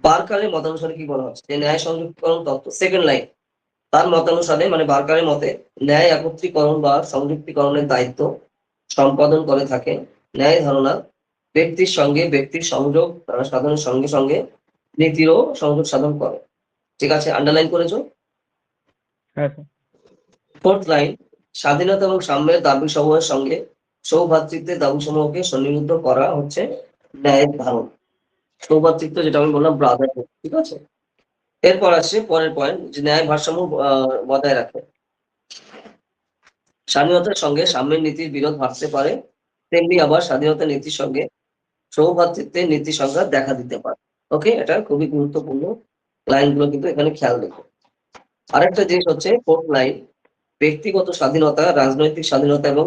বার্কারের মতানুসারে কি বলা হচ্ছে, যে ন্যায় সংযুক্তিকরণ তত্ত্ব, সেকেন্ড লাইন, তার মতানুসারে মানে বার্কারের মতে ন্যায় একত্রীকরণ বা সংযুক্তিকরণের দায়িত্ব সম্পাদন করে থাকে। ন্যায় ধারণা ব্যক্তির সঙ্গে ব্যক্তির সংযোগ সাধনের সঙ্গে সঙ্গে নীতিরও সংযোগ সাধন করে। ঠিক আছে, আন্ডারলাইন করেছো? হ্যাঁ স্যার। ফোর্থ লাইন, স্বাধীনতা এবং সাম্যের দাবি সমূহের সঙ্গে সৌভ্রাতৃত্বের দাবি সমূহকে সন্নিবেশ করা হচ্ছে ন্যায়ের ধারণ। সৌভ্রাতৃত্ব যেটা আমি বললাম, ব্রাদারহুড। ঠিক আছে, এরপর আসছে পরের পয়েন্ট, যে ন্যায় ভারসাম্য বজায় রাখে। স্বাধীনতার সঙ্গে সাম্যের নীতির বিরোধ ভাসতে পারে, তেমনি আবার স্বাধীনতার নীতির সঙ্গে সৌভ্রাতৃত্বের নীতি সংঘাত দেখা দিতে পারে। ওকে, এটা খুবই গুরুত্বপূর্ণ লাইনগুলো, কিন্তু এখানে খেয়াল রেখো। আরেকটা জিনিস হচ্ছে ফোর্থ লাইন, ব্যক্তিগত স্বাধীনতা, রাজনৈতিক স্বাধীনতা এবং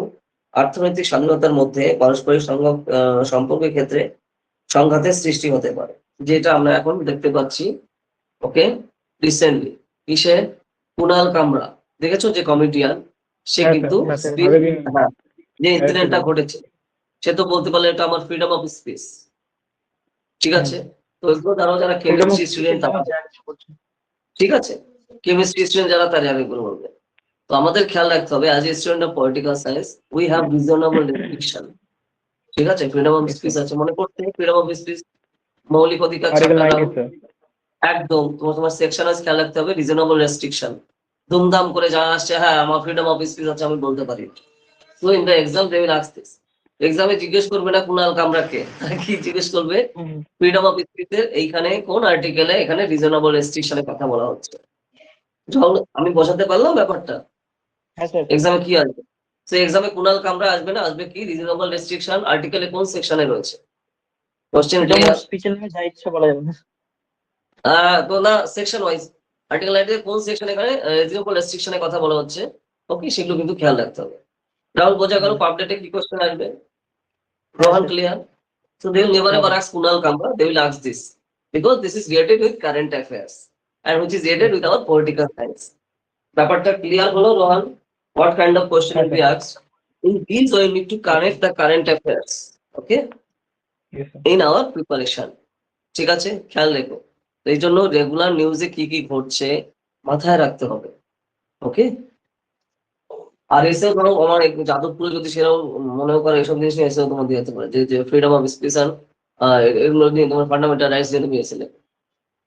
অর্থনৈতিক স্বাধীনতার মধ্যে পারস্পরিক সম্পর্কের ক্ষেত্রে সংঘাতের সৃষ্টি হতে পারে, যেটা আমরা এখন দেখতে পাচ্ছি। ওকে, রিসেন্টলি কিসে, কুনাল কামরা, দেখেছো যে কমেডিয়ান, সে হ্যাঁ কিন্তু স্যার, আগের দিন হ্যাঁ, যে ইনসিডেন্টটা arrested ঘটেছে, সে তো বলতে পারলে এটা আমার ফ্রিডম অফ স্পিচ। ঠিক হয়েছে। আছে, তো এগুলো যারা ফ্রিডম অফ কেমিস্ট্রি স্পিচের স্টুডেন্ট, জন্য যা কিছু করছে। ঠিক আছে, কেমিস্ট্রি স্টুডেন্ট যারা তারা এগুলো বলবে। তো আমাদের খেয়াল রাখতে হবে, as a student of political science we have reasonable restriction. ঠিক আছে, freedom of Yes, speech sir. আছে, মনে করতে ফ্রিডম অফ স্পিচ মৌলিক অধিকার Article চারটা নাম, 19 স্যার। একদম তোমার সেকশন আছে, খেয়াল রাখতে হবে রিজনেবল রেস্ট্রিকশন। দুমদাম করে যা আসছে, হ্যাঁ আমার ফ্রিডম অফ স্পিচ আছে আমি বলতে পারি। So in the exam they will ask this. এক্সামে জিজ্ঞেস করবে না কুনাল কামরাকে, কি জিজ্ঞেস করবে, ফ্রিডম অফ স্পিচের এইখানে কোন আর্টিকেলে এখানে রিজনেবল রেস্ট্রিকশনের কথা বলা হচ্ছে। যখন আমি বোঝাতে পারলাম ব্যাপারটা, হ্যাঁ স্যার, এক্সামে কি আসবে, সে এক্সামে কুনাল কামরা আসবে না, আসবে কি রিজনেবল রেস্ট্রিকশন আর্টিকেলে কোন সেকশনে রয়েছে। Question freedom of clear? স্পিচের নামে যা ইচ্ছা বলা যাবে না। তো না, সেকশন ওয়াইজ আর্টিকেল 9 কোন সেকশন এখানে রিজনেবল রেস্ট্রিকশনের কথা বলা হচ্ছে। ওকে, সেগুলো কিন্তু খেয়াল রাখতে হবে। রাহুল, বোঝা গেল পাবলিকে কি কোশ্চেন আসবে? হ্যাঁ Rohan, sir. Clear? So they will never হ্যাঁ ever ask Kunal Kamra, they will ask this. Because this is related with current affairs and which is related with our political science. ব্যাপারটা ক্লিয়ার হলো Rohan? What kind of question হ্যাঁ will be sir. asked? In these way, you need to connect the current affairs, okay, Yes, sir. in our preparation. ঠিক আছে, খেয়াল রেখো। তো এই জন্য রেগুলার নিউজে কি কি ঘটছে মাথায় রাখতে হবে। ওকে, আর এসেও ধরো আমার যাদবপুরে যদি সেরকম মনে করে এসব জিনিস নিয়ে এসেও তোমার দিয়ে যেতে পারে, যে ফ্রিডম অফ স্পিচ এগুলো নিয়ে তোমার ফান্ডামেন্টাল রাইটস নিয়ে তুমি এসেলে।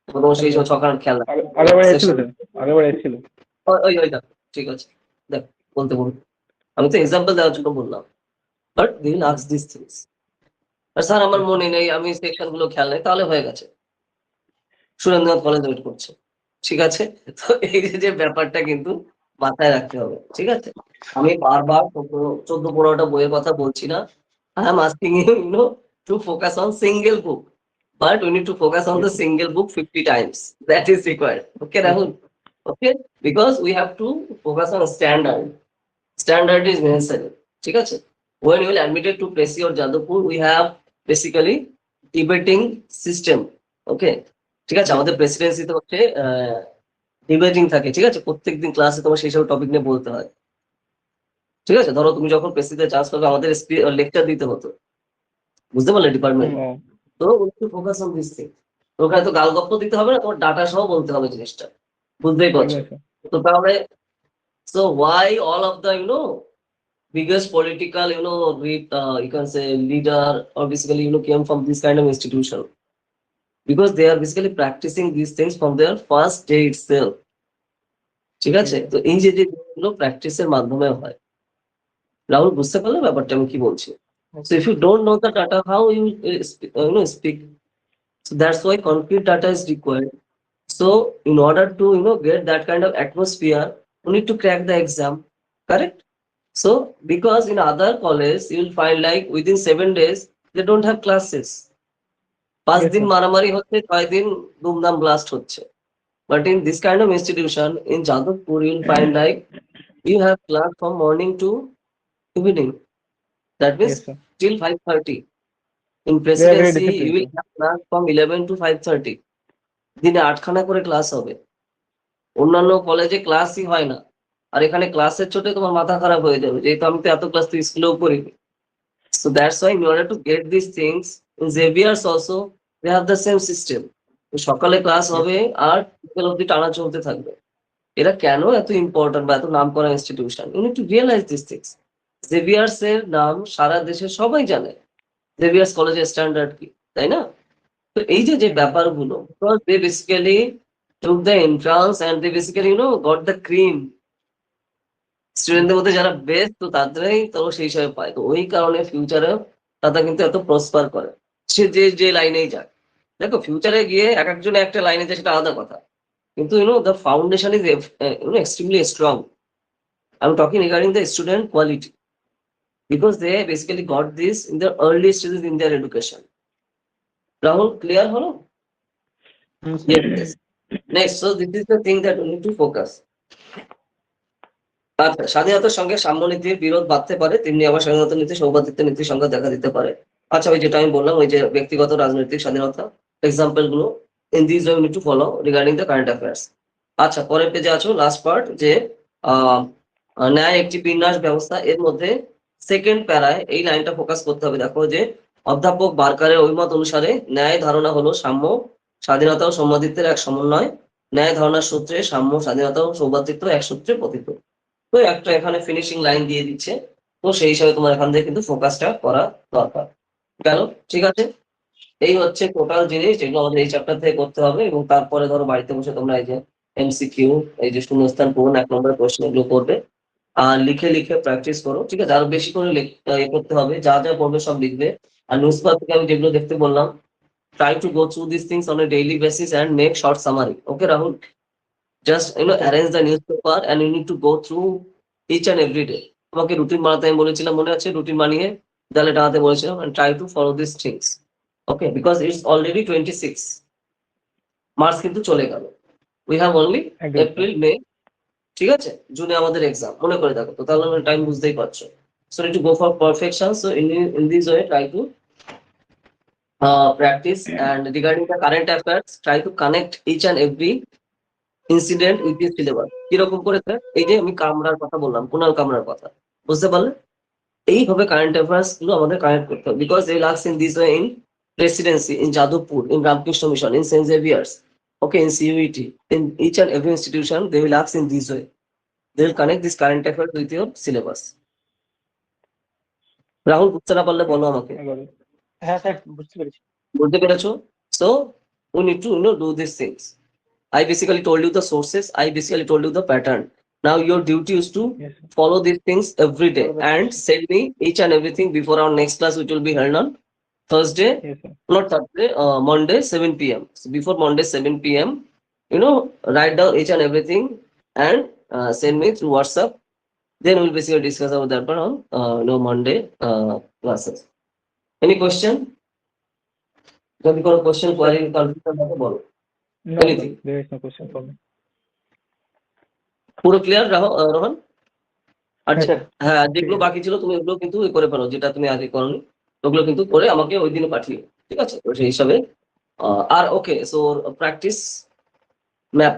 তোমার সেই সময় ছকার খেয়াল রাখো। আগেরবার এসেছিল স্যার, আগেরবার এসেছিল। ওই দেখ, ঠিক আছে, দেখ বলতে বলুন, আমি তো এক্সাম্পল দেওয়ার জন্য বললাম, but they will ask this things. আর স্যার আমার মনে নেই, আমি সেকশন গুলো খেয়াল নেই, তাহলে হয়ে গেছে, সুরেন্দ্রনাথ কলেজ ওয়েট করছে, ঠিক আছে। তো এই যে ব্যাপারটা কিন্তু মাথায় রাখতে হবে, ঠিক আছে। আমি বারবার 14-15টা বইয়ের কথা বলছি না, I am asking you to focus on single book, but we need to focus on the single book 50 times, that is required, okay Rahul, okay, because we have to focus on standard is necessary, ঠিক আছে। when you will admitted to Presi or Jadavpur, we have basically debating system, okay, ঠিক আছে। আমাদের প্রেসিডেন্সিতে হচ্ছে debating থাকে, ঠিক আছে, প্রত্যেকদিন ক্লাসে তোমার সেই সব টপিক নিয়ে বলতে হয়, ঠিক আছে। ধরো তুমি যখন প্রেসিডেন্ট চান্স পাবে, আমাদের লেকচার দিতে হতো, বুঝতে পারলে, ডিপার্টমেন্ট। ও, তো একটু ফোকাস অন দিস থিং, ওখানে তো গালগপ্প দিতে হবে না, তোমার ডাটা সহ বলতে হবে জিনিসটা, বুঝতেই পারছো। একদম স্যার। তো তাহলে so why all of the biggest political you can say leader or basically came from this kind of institution, because they are basically practicing these things from their first day itself, ঠিক আছে। তো এই যে যেগুলো প্র্যাকটিসের মাধ্যমে হয়, রাহুল বুঝতে পারলে ব্যাপারটা আমি কি বলছি। So if you don't know the data, how you speak? So that's why concrete data is required. So in order to get that kind of atmosphere, you need to crack the exam, correct? So because in other college you will find like within 7 days they don't have classes. 5 Yes, দিন sir. মারামারি হচ্ছে, 6 দিন ধুমধাম blast হচ্ছে। But in this kind of institution in Jadavpur, you will find like you have class from morning to evening. That means Yes, sir. till 5:30. In They are very presidency, you disciplined, will sir. have class from 11 to 5:30. দিনে 8খানা করে class হবে। অন্যান্য কলেজে ক্লাসই হয় না, আর এখানে ক্লাসের চোটে তোমার মাথা খারাপ হয়ে যাবে, যেহেতু আমি তো এত ক্লাস তো স্কুলেও করিনি। So that's why in order to get these things, in Xavier's also they have the same system. তো সকালে ক্লাস হবে আর বিকেল অব্দি টানা চলতে থাকবে। এরা কেন এত ইম্পর্টেন্ট বা এত নাম করা institution, you need to realise this things. Xavier's এর নাম সারা দেশে সবাই জানে, জেভিয়ার্স কলেজের স্ট্যান্ডার্ড কি, তাই না? তো এই যে ব্যাপারগুলো, because they basically took the entrance and they basically got the cream, স্টুডেন্টদের মধ্যে যারা বেস্ট, তো তাদেরই তো সেই হিসাবে পায়। তো ওই কারণে ফিউচারে তারা কিন্তু এত প্রসপার করে, সে যে লাইনেই যায়। দেখো ফিউচারে গিয়ে এক একজন একটা লাইনে যায়, সেটা আলাদা কথা, কিন্তু the foundation is extremely strong. I'm talking regarding the student quality, because they basically got this in the early stages in their education. Rahul, clear holo? Yes. Next, so this is the thing that we need to focus. আচ্ছা, স্বাধীনতার সঙ্গে সাম্যনীতির বিরোধ বাড়তে পারে, তেমনি আবার স্বাধীনতা নীতি সৌভাতৃত্ব নীতির সংখ্যা দেখা দিতে পারে। আচ্ছা, ওই যেটা আমি বললাম, ওই যে ব্যক্তিগত রাজনৈতিক স্বাধীনতা, এক্সাম্পল গুলো in this way need to follow regarding the current affairs. আচ্ছা, পরের পেজে আছো লাস্ট পার্ট, যে আহ ন্যায় একটি বিন্যাস ব্যবস্থা, এর মধ্যে সেকেন্ড প্যারায় এই লাইনটা ফোকাস করতে হবে। দেখো যে অধ্যাপক বারকারের অভিমত অনুসারে ন্যায় ধারণা হলো সাম্য, স্বাধীনতা ও সৌভাতৃত্বের এক সমন্বয়। ন্যায় ধারণার সূত্রে সাম্য, স্বাধীনতা ও সৌভাতৃত্ব এক সূত্রে পতিত। তো একটা এখানে ফিনিশিং লাইন দিয়ে দিচ্ছে, তো সেই হিসাবে তোমার এখান থেকে কিন্তু ফোকাসটা করা দরকার। গেল, ঠিক আছে। এই হচ্ছে টোটাল জিনিস যেগুলো আমাদের এই চ্যাপ্টার থেকে করতে হবে, এবং তারপরে ধরো বাড়িতে বসে তোমরা এই যে এমসিকিউ, এই যে শূন্যস্থান পূরণ 1 নম্বরের প্রশ্ন, এগুলো করবে আর লিখে লিখে প্র্যাকটিস করো, ঠিক আছে। আরো বেশি করে করতে হবে, যা যা পড়বে সব লিখবে। আর নিউজ পেপার থেকে আমি যেগুলো দেখতে বললাম, try to go through these things on a daily basis and make short summary, okay Rahul? Just Okay. arrange the newspaper and you need to go through each and every day. তোমাকে routine বানাতে আমি বলেছিলাম, মনে আছে? Routine বানিয়ে তাহলে টানাতে বলেছিলাম, and try to follow these things, okay, because it's already 26 March কিন্তু চলে গেল, we have only একদম স্যার। এপ্রিল মে, ঠিক আছে। জুনে আমাদের এক্সাম, মনে করে দেখো তো, তাহলে টাইম বুঝতেই পারছো। So need to go for perfection, so in this way try to practice, and regarding the current affairs, try to connect each and every incident with this syllabus. কিরকম করে স্যার? এই যে আমি কামরার কথা বললাম, কুণাল কামরার কথা, বুঝতে পারলে? এইভাবে কারেন্ট অ্যাফেয়ার্স গুলো আমাদের কানেক্ট করতে হবে, because they looks in this way in Presidency, in Jadavpur, in Ramakrishna mission, in Saint Xavier's, okay, in CUET, in each and every institution they will ask in this way, they will connect this current affairs with your syllabus. Rahul, বুঝতে না পারলে বলো আমাকে। হ্যাঁ sir, বুঝতে পেরেছি। বুঝতে পেরেছো? So we need to do these things. I basically told you the sources, I basically told you the pattern. Now your duty is to Yes, sir. follow these things every day Follow the and process. send me each and everything before our next class, which will be held on Thursday, Yes, sir. not Thursday, Monday 7 p.m. So before Monday 7 p.m, write down each and everything and send me through WhatsApp. Then we'll basically discuss about that one on Monday classes. Any question? যদি কোনো question query confusion থাকে বলো। No, sir, Anything? there is no question for me. পুরো clear Rohan? আচ্ছা, sir হ্যাঁ, যেগুলো বাকি ছিল তুমি ওগুলো কিন্তু করে ফেলো, যেটা তুমি আগে করনি ওগুলো কিন্তু করে আমাকে ওই দিনে পাঠিও, ঠিক আছে? তো সেই হিসাবে আর ওকে, সো প্র্যাকটিস ম্যাপ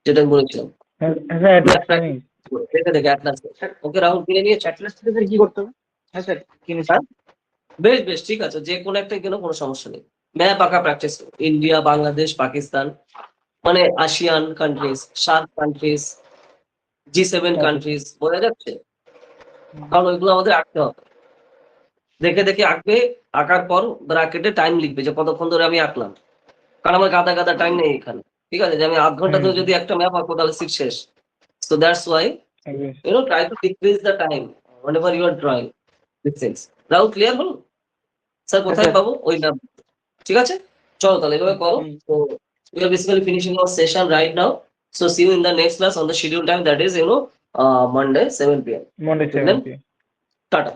যেটা আমি বলেছিলাম, Sir, at map last finish. দেখে দেখে অ্যাটলাস। ওকে রাহুল, কিনে নিয়েছো? অ্যাটলাস থেকে স্যার কি করতে হবে? হ্যাঁ স্যার কিনেছি। হ্যাঁ? বেশ বেশ, ঠিক আছে, যে কোনো একটা কেন, কোনো সমস্যা নেই। ম্যাপ আঁকা প্র্যাকটিস, ইন্ডিয়া, বাংলাদেশ, পাকিস্তান, মানে ASEAN countries, SAARC countries, G7 Okay. Countries, বোঝা যাচ্ছে? কারণ ওইগুলো আমাদের আঁকতে হবে, দেখে দেখে আঁকবে। আঁকার পর ব্র্যাকেটে টাইম লিখবে যে কতক্ষণ ধরে আমি আঁকলাম, কারণ আমার গাদা গাদা টাইম নেই এখানে, ঠিক আছে? যে আমি আধ ঘন্টা ধরে যদি একটা ম্যাপ আঁকবো তাহলে সিট শেষ। So that's why Agree. try to decrease the time whenever you are drawing these things. Rahul, clear হলো? স্যার কোথায় স্যার। পাবো ওই ম্যাপ? ঠিক আছে, চলো তাহলে এভাবে করো। হুম। তো we are basically finishing our session right now. So see you in the next class on the scheduled time, that is Monday 7 p.m. Monday, Till then, 7 p.m. Tata.